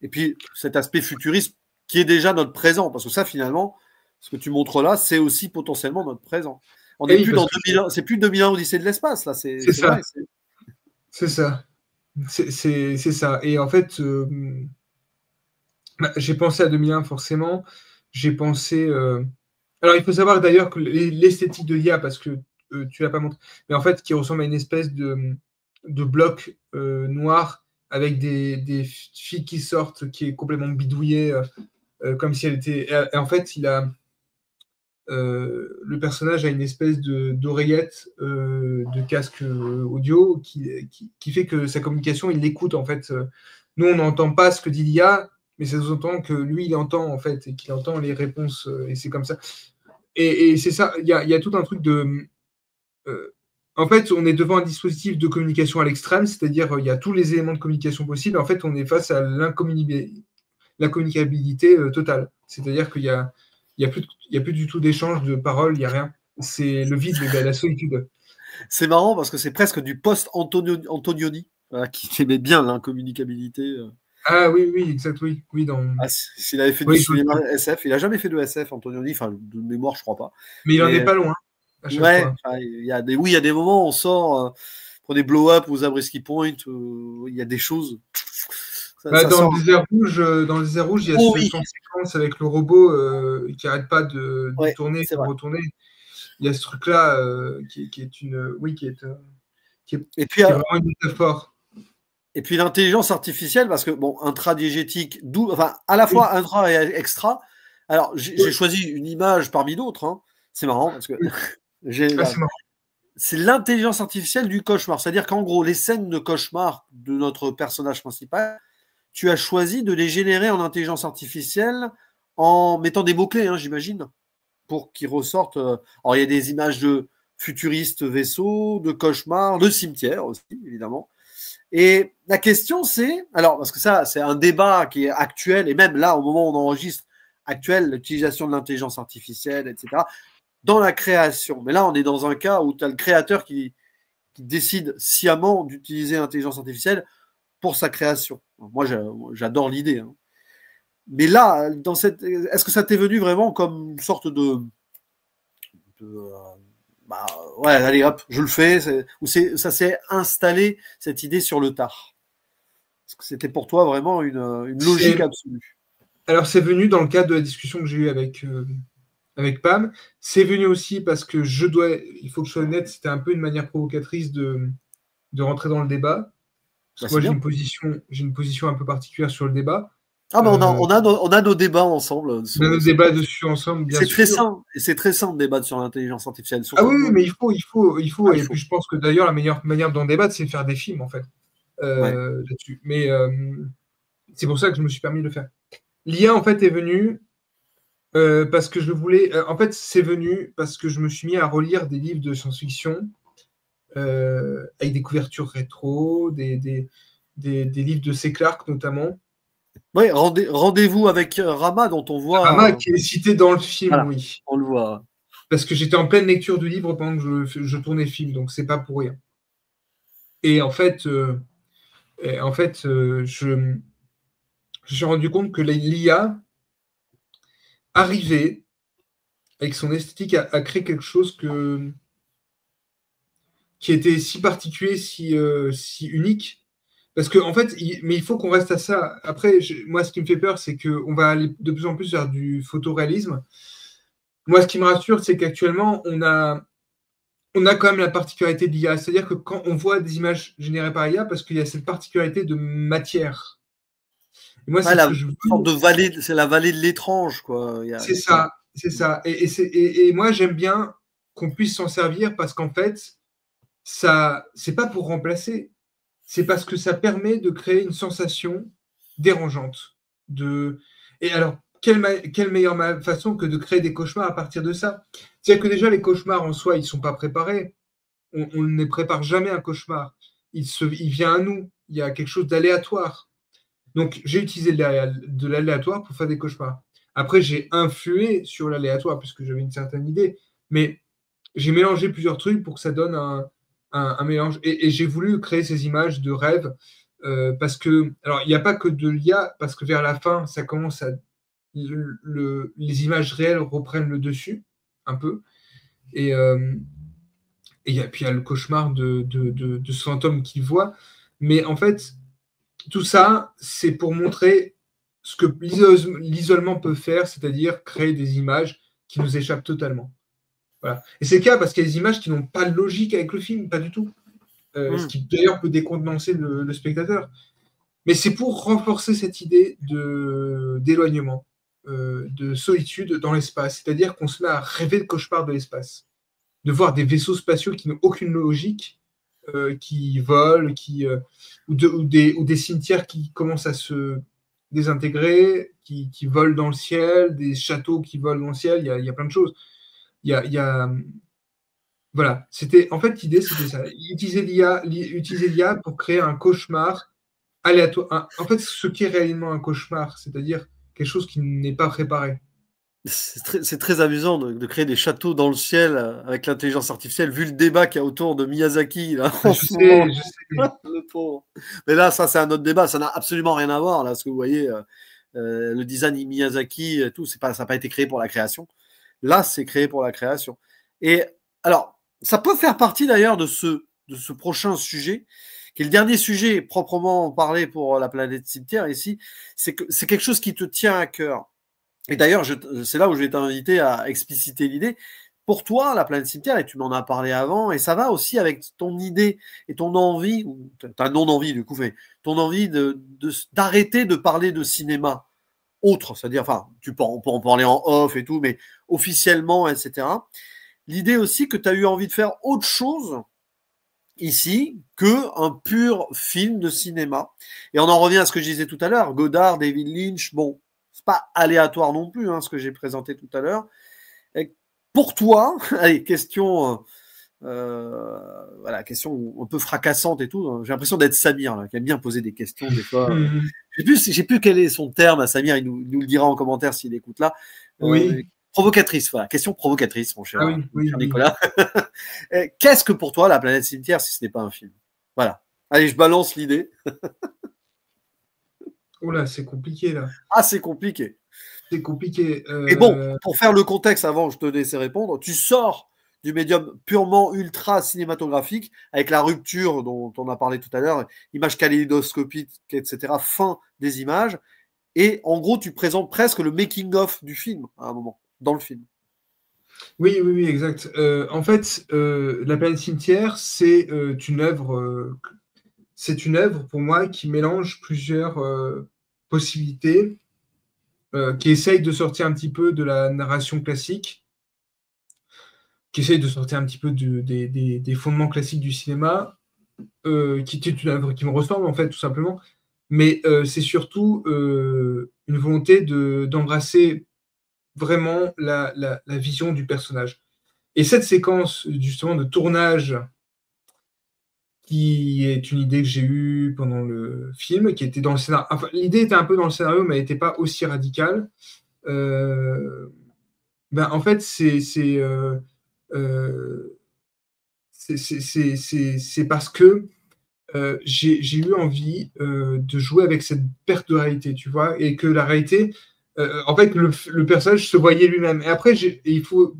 Et puis cet aspect futuriste qui est déjà notre présent, parce que ça, finalement, ce que tu montres là, c'est aussi potentiellement notre présent. On n'est Oui, plus parce dans que 2001, c'est plus 2001 Odyssée de l'espace, là, c'est c'est ça, vrai. c'est ça. C'est ça. Et en fait, j'ai pensé à 2001 forcément. J'ai pensé. Alors, il faut savoir d'ailleurs que l'esthétique de l'IA, parce que tu l'as pas montré, mais en fait, qui ressemble à une espèce de bloc noir avec des filles qui sortent, qui est complètement bidouillée, comme si elle était. Et en fait, le personnage a une espèce d'oreillette, de casque audio qui fait que sa communication, il l'écoute en fait. Nous, on n'entend pas ce que dit l'IA, mais ça sous-entend que lui, il entend en fait, et qu'il entend les réponses, et c'est comme ça. Et c'est ça, il y a tout un truc de. euh, En fait, on est devant un dispositif de communication à l'extrême, c'est-à-dire il y a tous les éléments de communication possibles. En fait, on est face à l'incommunicabilité totale. C'est-à-dire qu'il y a plus du tout d'échange de paroles, il n'y a rien. C'est le vide, la solitude. C'est marrant parce que c'est presque du post-Antonioni, voilà, qui aimait bien l'incommunicabilité. Ah oui, oui, exact, oui. Oui, S'il avait fait du oui, cinéma SF, il n'a jamais fait de SF, Antonioni, enfin, de mémoire, je crois pas. mais il en est Mais pas loin à chaque ouais, fois. enfin, oui, il y a des moments où on sort pour des blow-up ou Zabriskie Point, il y a des choses. Ça Dans sort. le désert rouge, il y a Oh ce oui, plan séquence avec le robot qui n'arrête pas de ouais, tourner, c'est de vrai. retourner. Il y a ce truc-là qui est qui est, Et puis, qui est vraiment une métaphore. l'intelligence artificielle, parce que bon, intradiégétique, enfin, à la Oui, fois intra et extra. Alors, j'ai oui, choisi une image parmi d'autres, hein. C'est marrant parce que oui. j'ai Ah, c'est marrant. c'est l'intelligence artificielle du cauchemar. C'est-à-dire qu'en gros, les scènes de cauchemar de notre personnage principal, tu as choisi de les générer en intelligence artificielle en mettant des mots-clés, hein, j'imagine, pour qu'ils ressortent. Alors, il y a des images de futuristes vaisseaux, de cauchemars, de cimetières aussi, évidemment. Et la question, c'est, alors, parce que ça, c'est un débat qui est actuel, et même là, au moment où on enregistre, actuel, l'utilisation de l'intelligence artificielle, etc., dans la création. Mais là, on est dans un cas où tu as le créateur qui décide sciemment d'utiliser l'intelligence artificielle pour sa création. Moi, j'adore l'idée, hein. Mais là, est-ce que ça t'est venu vraiment comme une sorte de bah, ouais, allez hop, je le fais, ou ça s'est installé cette idée sur le tard? Est-ce que c'était pour toi vraiment une logique C'est absolue? Alors, c'est venu dans le cadre de la discussion que j'ai eue avec Pam. C'est venu aussi parce que il faut que je sois honnête, c'était un peu une manière provocatrice de rentrer dans le débat. Parce Bah, que moi, c'est bien. j'ai une position un peu particulière sur le débat. Ah, mais Euh, on a nos débats ensemble on a nos sur. débats dessus ensemble, bien C'est très sûr. sain, et c'est très sain de débattre sur l'intelligence artificielle, Ah surtout oui, de oui, nos. mais il faut. Ah, il Et puis, faut. je pense que d'ailleurs, la meilleure manière d'en débattre, c'est de faire des films, en fait, Ouais. là-dessus. Mais c'est pour ça que je me suis permis de le faire. L'IA, en fait, est venue parce que je voulais. En fait, c'est venu parce que je me suis mis à relire des livres de science-fiction avec des couvertures rétro, des livres de C. Clarke notamment. Ouais, rendez-vous avec Rama, dont on Rama, voit. qui est cité dans le film, Voilà, oui. on le voit. Parce que j'étais en pleine lecture du livre pendant que je tournais le film, donc c'est pas pour rien. Et je me suis rendu compte que l'IA arrivait, avec son esthétique, à créer quelque chose qui était si particulier, si unique. Parce que, en fait, mais il faut qu'on reste à ça. Après, moi, ce qui me fait peur, c'est qu'on va aller de plus en plus vers du photoréalisme. Moi, ce qui me rassure, c'est qu'actuellement, on a quand même la particularité de l'IA. C'est-à-dire que quand on voit des images générées par IA, parce qu'il y a cette particularité de matière. Et moi, Ouais, c'est ce la que je veux. sorte de vallée, c'est la vallée de l'étrange, quoi. C'est Ouais. ça, c'est ça. Et moi, j'aime bien qu'on puisse s'en servir parce qu'en fait, ça, c'est pas pour remplacer, c'est parce que ça permet de créer une sensation dérangeante. De... Et alors, quelle meilleure façon que de créer des cauchemars à partir de ça? C'est-à-dire que déjà, les cauchemars en soi, ils ne sont pas préparés. On ne prépare jamais un cauchemar. Il vient à nous. Il y a quelque chose d'aléatoire. Donc, j'ai utilisé de l'aléatoire pour faire des cauchemars. Après, j'ai influé sur l'aléatoire puisque j'avais une certaine idée. Mais j'ai mélangé plusieurs trucs pour que ça donne un mélange. Et j'ai voulu créer ces images de rêve parce que, alors, il n'y a pas que de l'IA, parce que vers la fin, ça commence à les images réelles reprennent le dessus un peu. Et puis il y a le cauchemar de ce fantôme qu'il voit. Mais en fait, tout ça, c'est pour montrer ce que l'isolement peut faire, c'est-à-dire créer des images qui nous échappent totalement. Voilà. Et c'est le cas parce qu'il y a des images qui n'ont pas de logique avec le film, pas du tout. Ce qui d'ailleurs peut décontenancer le spectateur. Mais c'est pour renforcer cette idée d'éloignement, de solitude dans l'espace. C'est-à-dire qu'on se met à rêver de cauchemar de l'espace, de voir des vaisseaux spatiaux qui n'ont aucune logique, qui volent, ou des cimetières qui commencent à se désintégrer, qui volent dans le ciel, des châteaux qui volent dans le ciel. Il y a plein de choses. Voilà, en fait, l'idée, c'était ça. Utiliser l'IA pour créer un cauchemar aléatoire. En fait, ce qui est réellement un cauchemar, c'est-à-dire quelque chose qui n'est pas préparé. C'est très amusant de créer des châteaux dans le ciel avec l'intelligence artificielle, vu le débat qu'il y a autour de Miyazaki. Là, je sais. Le pauvre. Mais là, ça, c'est un autre débat. Ça n'a absolument rien à voir. Là, parce que vous voyez, le design Miyazaki, tout, ça n'a pas été créé pour la création. Là, c'est créé pour la création. Et alors, ça peut faire partie d'ailleurs de ce prochain sujet, qui est le dernier sujet proprement parlé pour la planète cimetière ici. C'est quelque chose qui te tient à cœur. Et d'ailleurs, c'est là où je vais t'inviter à expliciter l'idée. Pour toi, la planète cimetière, et tu m'en as parlé avant, et ça va aussi avec ton idée et ton envie, ou ta non-envie du coup, mais ton envie d'arrêter de parler de cinéma autre, c'est-à-dire, enfin, on peut en parler en off et tout, mais officiellement, etc. L'idée aussi que tu as eu envie de faire autre chose ici qu'un pur film de cinéma. Et on en revient à ce que je disais tout à l'heure, Godard, David Lynch, bon, c'est pas aléatoire non plus, ce que j'ai présenté tout à l'heure. Et pour toi, allez, question question un peu fracassante et tout. J'ai l'impression d'être Samir, là, qui aime bien poser des questions des fois. Je sais plus quel est son terme à Samir, il nous le dira en commentaire s'il écoute là. Oui. Provocatrice, voilà, question provocatrice, mon cher, oui, Nicolas. Qu'est-ce que pour toi la planète cimetière si ce n'est pas un film? Voilà. Allez, je balance l'idée. Oh là, c'est compliqué là. Ah, c'est compliqué. C'est compliqué. Et bon, pour faire le contexte avant, je te laisse répondre. Tu sors du médium purement ultra cinématographique avec la rupture dont on a parlé tout à l'heure, images kaléidoscopiques, etc., fin des images. Et en gros, tu présentes presque le making-of du film à un moment, dans le film. Oui, exact. En fait, La planète cimetière, c'est une œuvre pour moi qui mélange plusieurs possibilités, qui essaye de sortir un petit peu de la narration classique, qui essaye de sortir un petit peu des fondements classiques du cinéma, qui est une œuvre qui me ressemble, en fait, tout simplement. Mais c'est surtout une volonté d'embrasser vraiment la vision du personnage. Et cette séquence, justement, de tournage, qui est une idée que j'ai eue pendant le film, qui était dans le scénario. Enfin, l'idée était un peu dans le scénario, mais elle n'était pas aussi radicale. En fait, c'est parce que j'ai eu envie de jouer avec cette perte de réalité, tu vois, et que la réalité, en fait, le personnage se voyait lui-même. Et après, il faut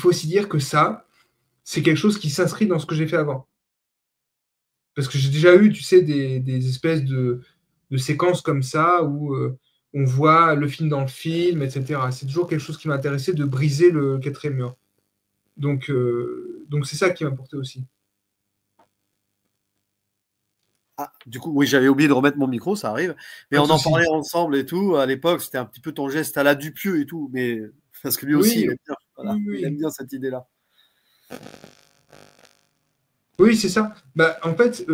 aussi dire que ça, c'est quelque chose qui s'inscrit dans ce que j'ai fait avant. Parce que j'ai déjà eu, tu sais, des espèces de séquences comme ça où on voit le film dans le film, etc. C'est toujours quelque chose qui m'a intéressé, de briser le quatrième mur. Donc c'est ça qui m'a porté aussi. Ah, du coup, oui, j'avais oublié de remettre mon micro, ça arrive. Mais on en parlait ensemble et tout. À l'époque, c'était un petit peu ton geste à la Dupieux et tout. Mais parce que lui aussi, il aime bien, il aime bien cette idée-là. Oui, c'est ça. En fait,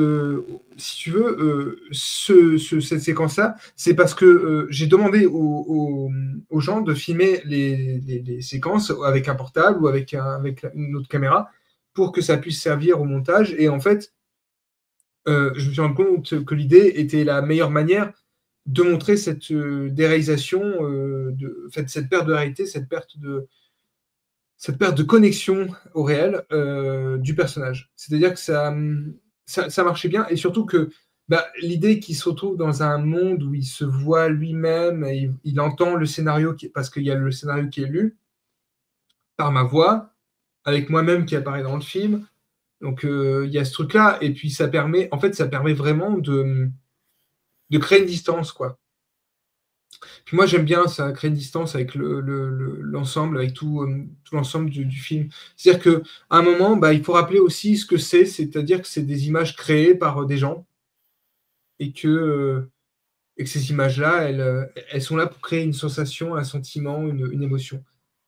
si tu veux, cette séquence-là, c'est parce que j'ai demandé aux gens de filmer les séquences avec un portable ou avec une autre caméra pour que ça puisse servir au montage. Et en fait, je me suis rendu compte que l'idée était la meilleure manière de montrer cette déréalisation, cette perte de réalité, cette perte cette perte de connexion au réel du personnage. C'est-à-dire que ça marchait bien, et surtout que l'idée qu'il se retrouve dans un monde où il se voit lui-même, et il entend le scénario, parce qu'il y a le scénario qui est lu par ma voix, avec moi-même qui apparaît dans le film. Donc il y a ce truc-là, et puis ça permet vraiment de créer une distance, quoi. Puis moi, j'aime bien ça, créer une distance avec l'ensemble, avec tout l'ensemble du film. C'est-à-dire qu'à un moment, il faut rappeler aussi ce que c'est-à-dire que c'est des images créées par des gens, et que ces images-là, elles sont là pour créer une sensation, un sentiment, une émotion.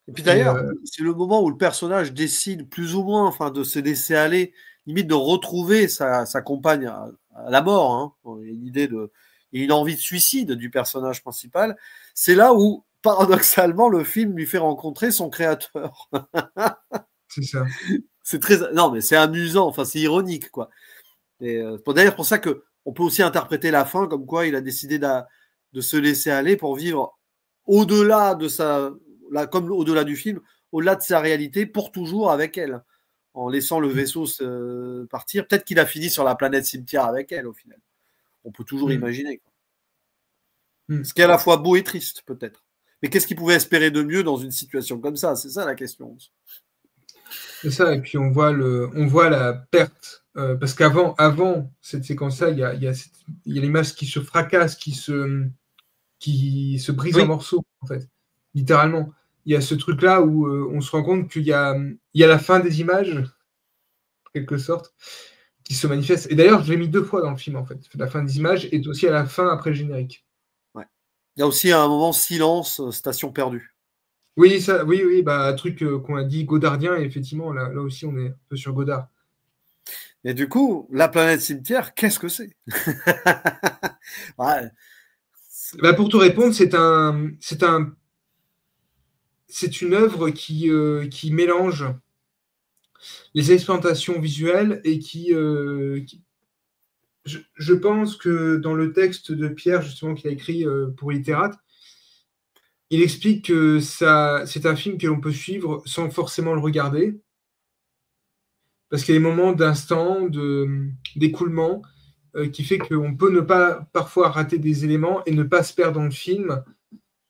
Et puis d'ailleurs, c'est le moment où le personnage décide plus ou moins, enfin, de se laisser aller, limite de retrouver sa compagne à la mort. Hein. Il y a une idée il y a une envie de suicide du personnage principal. C'est là où, paradoxalement, le film lui fait rencontrer son créateur. C'est ça. Non, mais c'est amusant. Enfin, c'est ironique, quoi. Et d'ailleurs, pour ça que on peut aussi interpréter la fin comme quoi il a décidé de se laisser aller pour vivre au-delà de comme au-delà du film, au-delà de sa réalité, pour toujours avec elle, en laissant le vaisseau partir. Peut-être qu'il a fini sur la planète cimetière avec elle, au final. On peut toujours imaginer. Quoi. Ce qui est à la fois beau et triste, peut-être. Mais qu'est-ce qu'il pouvait espérer de mieux dans une situation comme ça? C'est ça la question. C'est ça, et puis on voit la perte. Parce qu'avant cette séquence-là, il y a l'image qui se fracasse, qui se brise en morceaux, en fait, littéralement. Il y a ce truc-là où on se rend compte qu'il y a la fin des images, en quelque sorte, qui se manifeste. Et d'ailleurs, je l'ai mis 2 fois dans le film, en fait. La fin des images est aussi à la fin, après le générique. Ouais. Il y a aussi un moment silence, station perdue. Oui, un truc qu'on a dit godardien, et effectivement, là aussi, on est un peu sur Godard. Et du coup, la planète cimetière, qu'est-ce que c'est? Ouais. Pour te répondre, c'est une œuvre qui mélange les expérimentations visuelles et je pense que dans le texte de Pierre, justement, qu'il a écrit pour Littérates, il explique que c'est un film que l'on peut suivre sans forcément le regarder, parce qu'il y a des moments d'instant, d'écoulement, qui fait qu'on peut ne pas parfois rater des éléments et ne pas se perdre dans le film.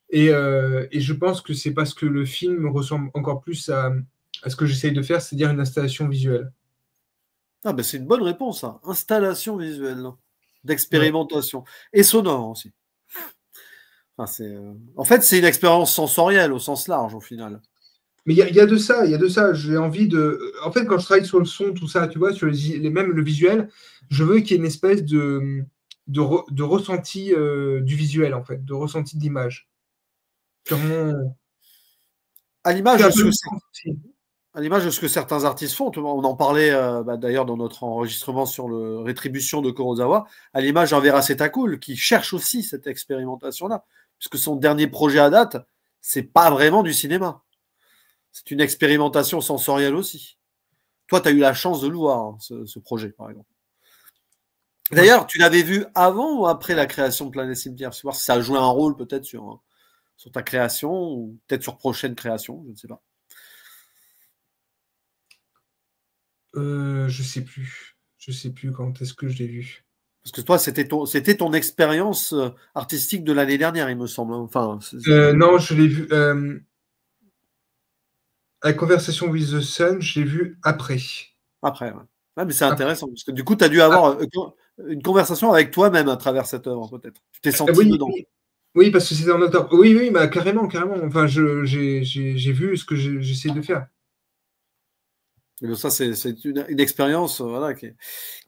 Et je pense que c'est parce que le film ressemble encore plus à ce que j'essaye de faire, c'est-à-dire une installation visuelle. Ah c'est une bonne réponse, hein. Installation visuelle, d'expérimentation. Et sonore aussi. Enfin, en fait, c'est une expérience sensorielle au sens large, au final. Mais il y a de ça. J'ai envie de... En fait, quand je travaille sur le son, tout ça, tu vois, sur même le visuel, je veux qu'il y ait une espèce de ressenti du visuel, en fait, de ressenti d'image. Purement... À l'image de ce que certains artistes font, on en parlait d'ailleurs dans notre enregistrement sur la rétribution de Kurosawa, à l'image d'un Vera Setakul qui cherche aussi cette expérimentation-là, puisque son dernier projet à date, c'est pas vraiment du cinéma. C'est une expérimentation sensorielle aussi. Toi, tu as eu la chance de le voir, hein, ce projet, par exemple. D'ailleurs, tu l'avais vu avant ou après la création de Planète Cimetière? Voir si ça a joué un rôle peut-être sur ta création, ou peut-être sur prochaine création, je ne sais pas. Je sais plus quand est-ce que je l'ai vu. Parce que toi, c'était ton expérience artistique de l'année dernière, il me semble. Enfin, non, je l'ai vu... La Conversation with the Sun, je l'ai vu après. Après, ouais. Ah, mais c'est intéressant, parce que du coup, tu as dû avoir une conversation avec toi-même à travers cette œuvre, peut-être. Tu t'es senti dedans. Oui, parce que c'était en octobre. Oui, carrément. Enfin, j'ai vu ce que j'essaie de faire. Et ça, c'est une expérience voilà, qui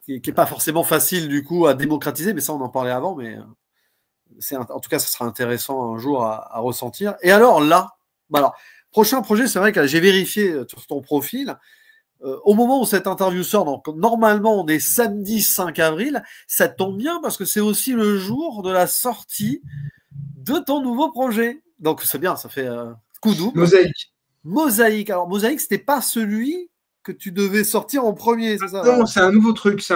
est pas forcément facile, du coup, à démocratiser, mais ça, on en parlait avant, mais en tout cas, ça sera intéressant un jour à ressentir. Et alors, là, prochain projet, c'est vrai que j'ai vérifié sur ton profil, au moment où cette interview sort, donc normalement on est samedi 5 avril, ça tombe bien parce que c'est aussi le jour de la sortie de ton nouveau projet. Donc c'est bien, ça fait coup double. Mosaïque. Alors Mosaïque, c'était pas celui que tu devais sortir en premier, c'est ça? Non, c'est un nouveau truc. C'est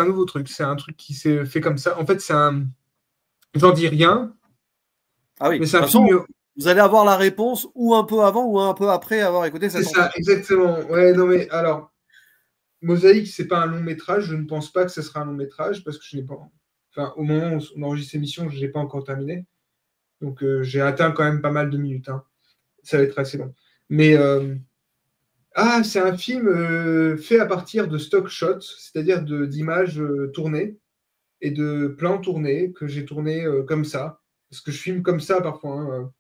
un truc qui s'est fait comme ça. En fait, j'en dis rien. Ah oui. Mais c'est un film. vous allez avoir la réponse ou un peu avant ou un peu après avoir écouté cette C'est ça, exactement. Ouais, non, mais alors, Mosaïque, c'est pas un long métrage. Je ne pense pas que ce sera un long métrage parce que je n'ai pas. Enfin, au moment où on enregistre l'émission, je n'ai pas encore terminé. Donc, j'ai atteint quand même pas mal de minutes, hein. Ça va être assez long. Mais c'est un film fait à partir de stock shots, c'est-à-dire d'images tournées et de plans tournés que j'ai tournés comme ça. Parce que je filme comme ça parfois, hein,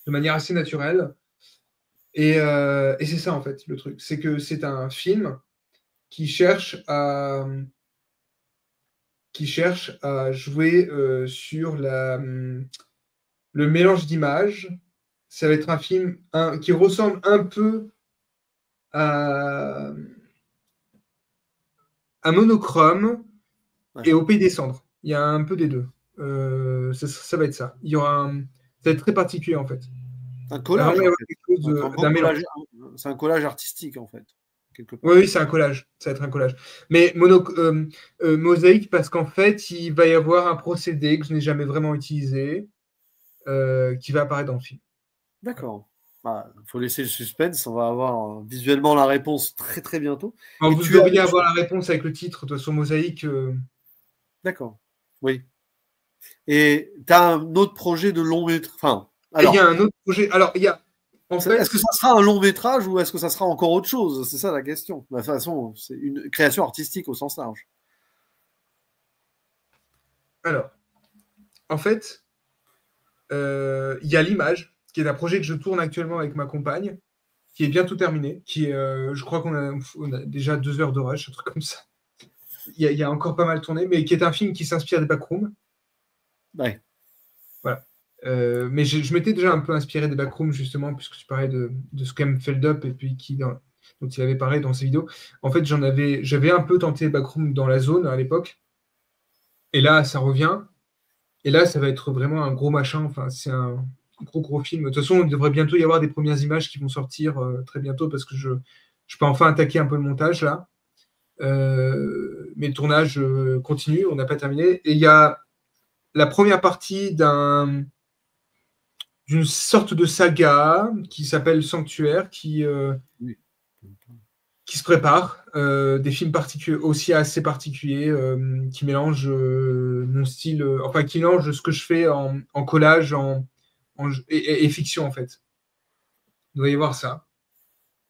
de manière assez naturelle. Et c'est ça, en fait, le truc. C'est que c'est un film qui cherche à, qui cherche à jouer sur le mélange d'images. Ça va être un film qui ressemble un peu à, à Monochrome et au Pays des Cendres. Il y a un peu des deux. Ça va être ça. Ça va être très particulier, en fait. Un collage, en fait. Quelque chose d'un mélange. C'est un collage artistique, en fait. Oui, c'est un collage. Ça va être un collage. Mais mosaïque, parce qu'en fait, il va y avoir un procédé que je n'ai jamais vraiment utilisé qui va apparaître dans le film. D'accord. Il faut laisser le suspense. On va avoir visuellement la réponse très très bientôt. Alors, vous devriez avoir la réponse avec le titre. De toute façon, mosaïque. D'accord. Oui. Et tu as un autre projet de long métrage. Enfin, il y a un autre projet. Alors, il y a. Est-ce que ça sera un long métrage ou est-ce que ça sera encore autre chose? C'est ça la question. De toute façon, c'est une création artistique au sens large. Alors, en fait, il y a l'image, qui est un projet que je tourne actuellement avec ma compagne, qui est bientôt terminé, je crois qu'on a déjà 2 heures de rush, un truc comme ça. Il y a encore pas mal tourné, mais qui est un film qui s'inspire des Backrooms. Ouais. Voilà. Mais je m'étais déjà un peu inspiré des Backrooms, justement, puisque tu parlais de ce qu'aime Feldup et puis dont il avait parlé dans ses vidéos. En fait, j'avais un peu tenté les Backrooms dans la zone à l'époque. Et là, ça revient. Et là, ça va être vraiment un gros machin. Enfin, c'est un gros film. De toute façon, il devrait bientôt y avoir des premières images qui vont sortir très bientôt parce que je peux enfin attaquer un peu le montage là. Mais le tournage continue, on n'a pas terminé. Et il y a la première partie d'une sorte de saga qui s'appelle Sanctuaire qui se prépare. Des films aussi assez particuliers qui mélangent mon style, enfin qui mélangent ce que je fais en collage et fiction en fait. Vous doit y voir ça.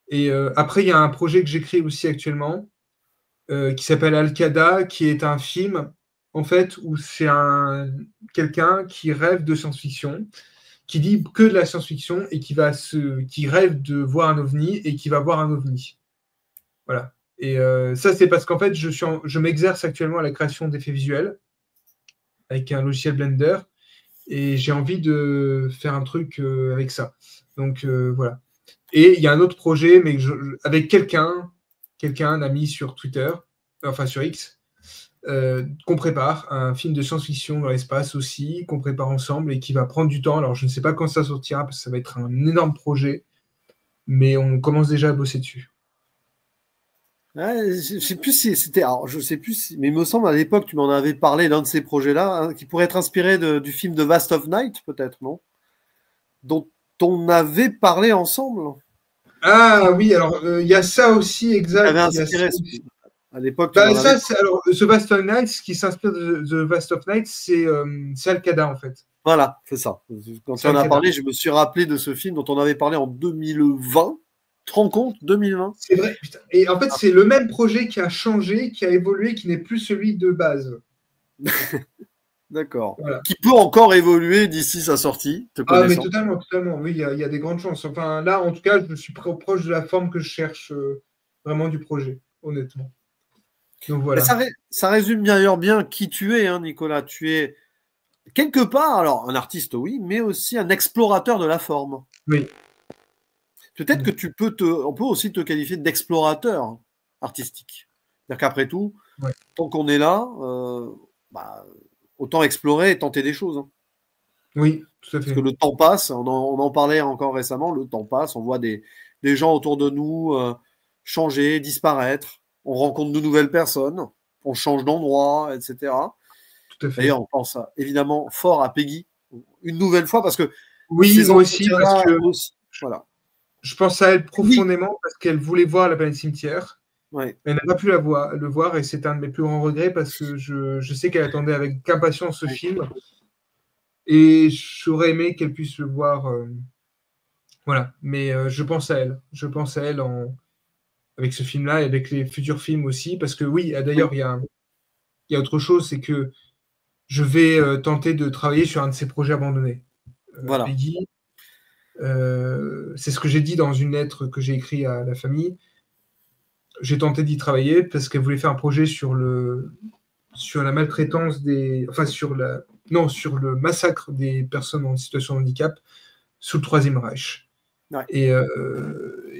Et après, il y a un projet que j'écris aussi actuellement qui s'appelle Al-Qaeda, qui est un film en fait où c'est quelqu'un qui rêve de science-fiction, qui dit que de la science-fiction et qui rêve de voir un ovni et qui va voir un ovni. Voilà. Et ça, c'est parce qu'en fait, je m'exerce actuellement à la création d'effets visuels avec un logiciel Blender et j'ai envie de faire un truc avec ça. Donc voilà. Et il y a un autre projet, mais avec quelqu'un, un ami sur Twitter, enfin sur X, qu'on prépare, un film de science-fiction dans l'espace aussi, qu'on prépare ensemble et qui va prendre du temps. Alors je ne sais pas quand ça sortira parce que ça va être un énorme projet, mais on commence déjà à bosser dessus. Ouais, je sais plus si c'était. Alors, je sais plus, mais il me semble à l'époque tu m'en avais parlé d'un de ces projets-là, hein, qui pourrait être inspiré du film The Vast of Night, peut-être, non? Dont on avait parlé ensemble. Ah oui, alors il y a ça aussi, exact. Inspiré à l'époque. Alors, The Vast of Night, ce qui s'inspire de The Vast of Night, c'est Al-Qaeda en fait. Voilà, c'est ça. Quand tu en as parlé, je me suis rappelé de ce film dont on avait parlé en 2020. Tu te rends compte, 2020? C'est vrai, putain. Et en fait, c'est le même projet qui a changé, qui a évolué, qui n'est plus celui de base. D'accord. Voilà. Qui peut encore évoluer d'ici sa sortie, te connaissant. Mais totalement. Oui, il y a des grandes chances. Enfin, là, en tout cas, je suis proche de la forme que je cherche vraiment du projet, honnêtement. Donc voilà. Ça résume bien qui tu es, hein, Nicolas. Tu es quelque part, alors un artiste, oui, mais aussi un explorateur de la forme. Oui. Peut-être que on peut aussi te qualifier d'explorateur artistique. C'est-à-dire qu'après tout, tant qu'on est là, autant explorer et tenter des choses. Hein. Oui, tout à fait. Parce que le temps passe, on en parlait encore récemment, le temps passe, on voit des gens autour de nous changer, disparaître, on rencontre de nouvelles personnes, on change d'endroit, etc. Tout à fait. D'ailleurs, on pense évidemment fort à Peggy, une nouvelle fois, parce que Oui, moi aussi, parce que voilà. Je pense à elle profondément parce qu'elle voulait voir La Planète Cimetière. Ouais. Elle n'a pas pu le voir et c'est un de mes plus grands regrets parce que je sais qu'elle attendait avec impatience ce film et j'aurais aimé qu'elle puisse le voir. Voilà, mais je pense à elle. Je pense à elle avec ce film-là et avec les futurs films aussi parce que oui, d'ailleurs, il y a autre chose, c'est que je vais tenter de travailler sur un de ses projets abandonnés. Voilà. Peggy, c'est ce que j'ai dit dans une lettre que j'ai écrite à la famille. J'ai tenté d'y travailler parce qu'elle voulait faire un projet sur la maltraitance sur le massacre des personnes en situation de handicap sous le Troisième Reich. Ouais. Et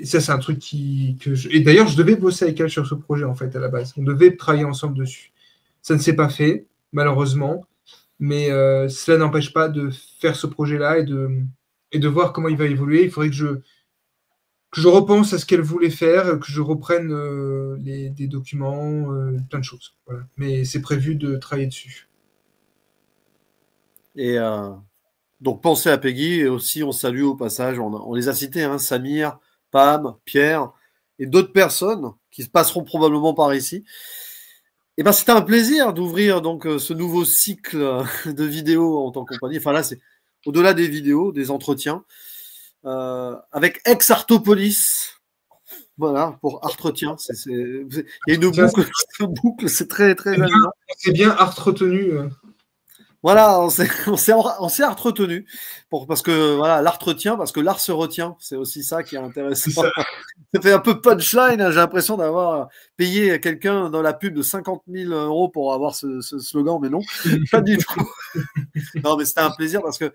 ça, c'est un truc et d'ailleurs, je devais bosser avec elle sur ce projet, en fait, à la base. On devait travailler ensemble dessus. Ça ne s'est pas fait, malheureusement, mais cela n'empêche pas de faire ce projet-là et de voir comment il va évoluer. Il faudrait que je repense à ce qu'elle voulait faire, que je reprenne des documents, plein de choses. Voilà. Mais c'est prévu de travailler dessus. Et donc, pensez à Peggy et aussi on salue au passage, on les a cités, hein, Samir, Pam, Pierre et d'autres personnes qui se passeront probablement par ici. Et ben, c'était un plaisir d'ouvrir donc ce nouveau cycle de vidéos en tant que compagnie. Enfin là, c'est au-delà des vidéos, des entretiens avec ex-Artopolis. Voilà, pour Artretien. Il y a une boucle, c'est très, très amusant. C'est bien art retenu. Voilà, on s'est entretenu parce que voilà, l'art retient, parce que l'art se retient. C'est aussi ça qui est intéressant. Ça fait un peu punchline. Hein, j'ai l'impression d'avoir payé quelqu'un dans la pub de 50 000 € pour avoir ce slogan, mais non, pas du tout. Non, mais c'était un plaisir parce que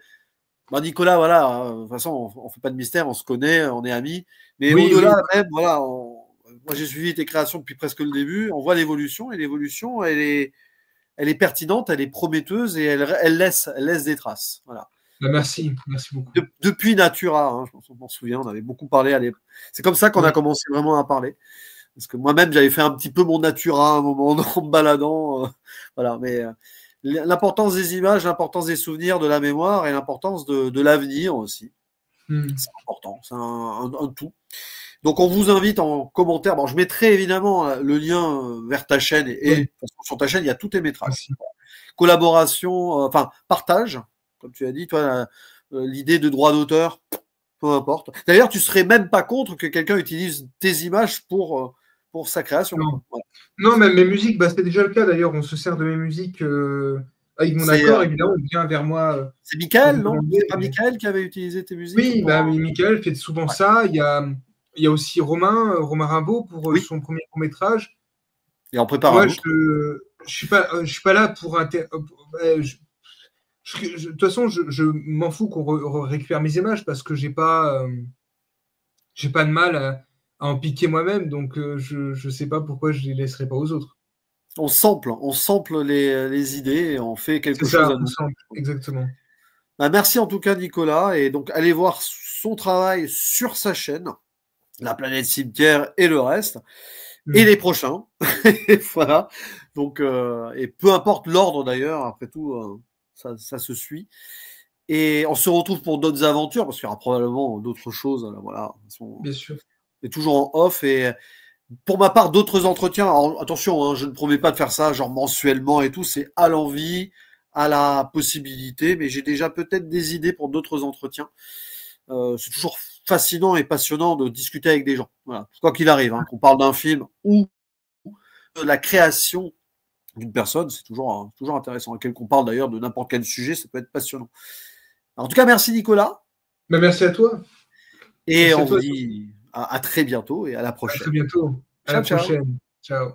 Nicolas, voilà, de toute façon, on fait pas de mystère, on se connaît, on est amis. Mais au-delà même, voilà, moi j'ai suivi tes créations depuis presque le début. On voit l'évolution et l'évolution, elle est pertinente, elle est prometteuse et elle laisse des traces. Voilà. Merci beaucoup. Depuis Natura, hein, je m'en souviens, on avait beaucoup parlé à l'époque. C'est comme ça qu'on a commencé vraiment à parler. Parce que moi-même, j'avais fait un petit peu mon Natura à un moment en me baladant. Voilà, mais l'importance des images, l'importance des souvenirs, de la mémoire et l'importance de l'avenir aussi. C'est important, c'est un tout. Donc, on vous invite en commentaire. Bon, je mettrai évidemment le lien vers ta chaîne et sur ta chaîne, il y a tous tes métrages. Merci. Collaboration, partage, comme tu as dit, toi, l'idée de droit d'auteur, peu importe. D'ailleurs, tu serais même pas contre que quelqu'un utilise tes images pour sa création. Non, voilà. Non, même mes musiques, c'est déjà le cas d'ailleurs. On se sert de mes musiques avec mon accord, évidemment, on vient vers moi. C'est Michael, non? C'est pas Michael qui avait utilisé tes musiques? Oui, Michael fait souvent ça. Il y a aussi Romain Rimbaud pour son premier court-métrage. Et on prépare moi, un autre. Je suis pas là pour de toute façon, je m'en fous qu'on récupère mes images parce que j'ai pas de mal à en piquer moi-même, donc je sais pas pourquoi je les laisserai pas aux autres. On sample les idées et on fait quelque chose à nous. Exactement. Merci en tout cas Nicolas, et donc allez voir son travail sur sa chaîne, La Planète Cimetière et le reste, et les prochains. Et voilà. Donc, et peu importe l'ordre d'ailleurs, après tout, ça se suit. Et on se retrouve pour d'autres aventures, parce qu'il y aura probablement d'autres choses. Voilà. Bien sûr. C'est toujours en off. Et pour ma part, d'autres entretiens. Alors, attention, hein, je ne promets pas de faire ça genre mensuellement et tout. C'est à l'envie, à la possibilité. Mais j'ai déjà peut-être des idées pour d'autres entretiens. C'est toujours fascinant et passionnant de discuter avec des gens. Voilà. Quoi qu'il arrive, hein, qu'on parle d'un film ou de la création d'une personne, c'est toujours intéressant. Qu'on parle d'ailleurs de n'importe quel sujet, ça peut être passionnant. En tout cas, merci Nicolas. Merci à toi. Et on vous dit à très bientôt et à la prochaine. À très bientôt. À la prochaine. Ciao.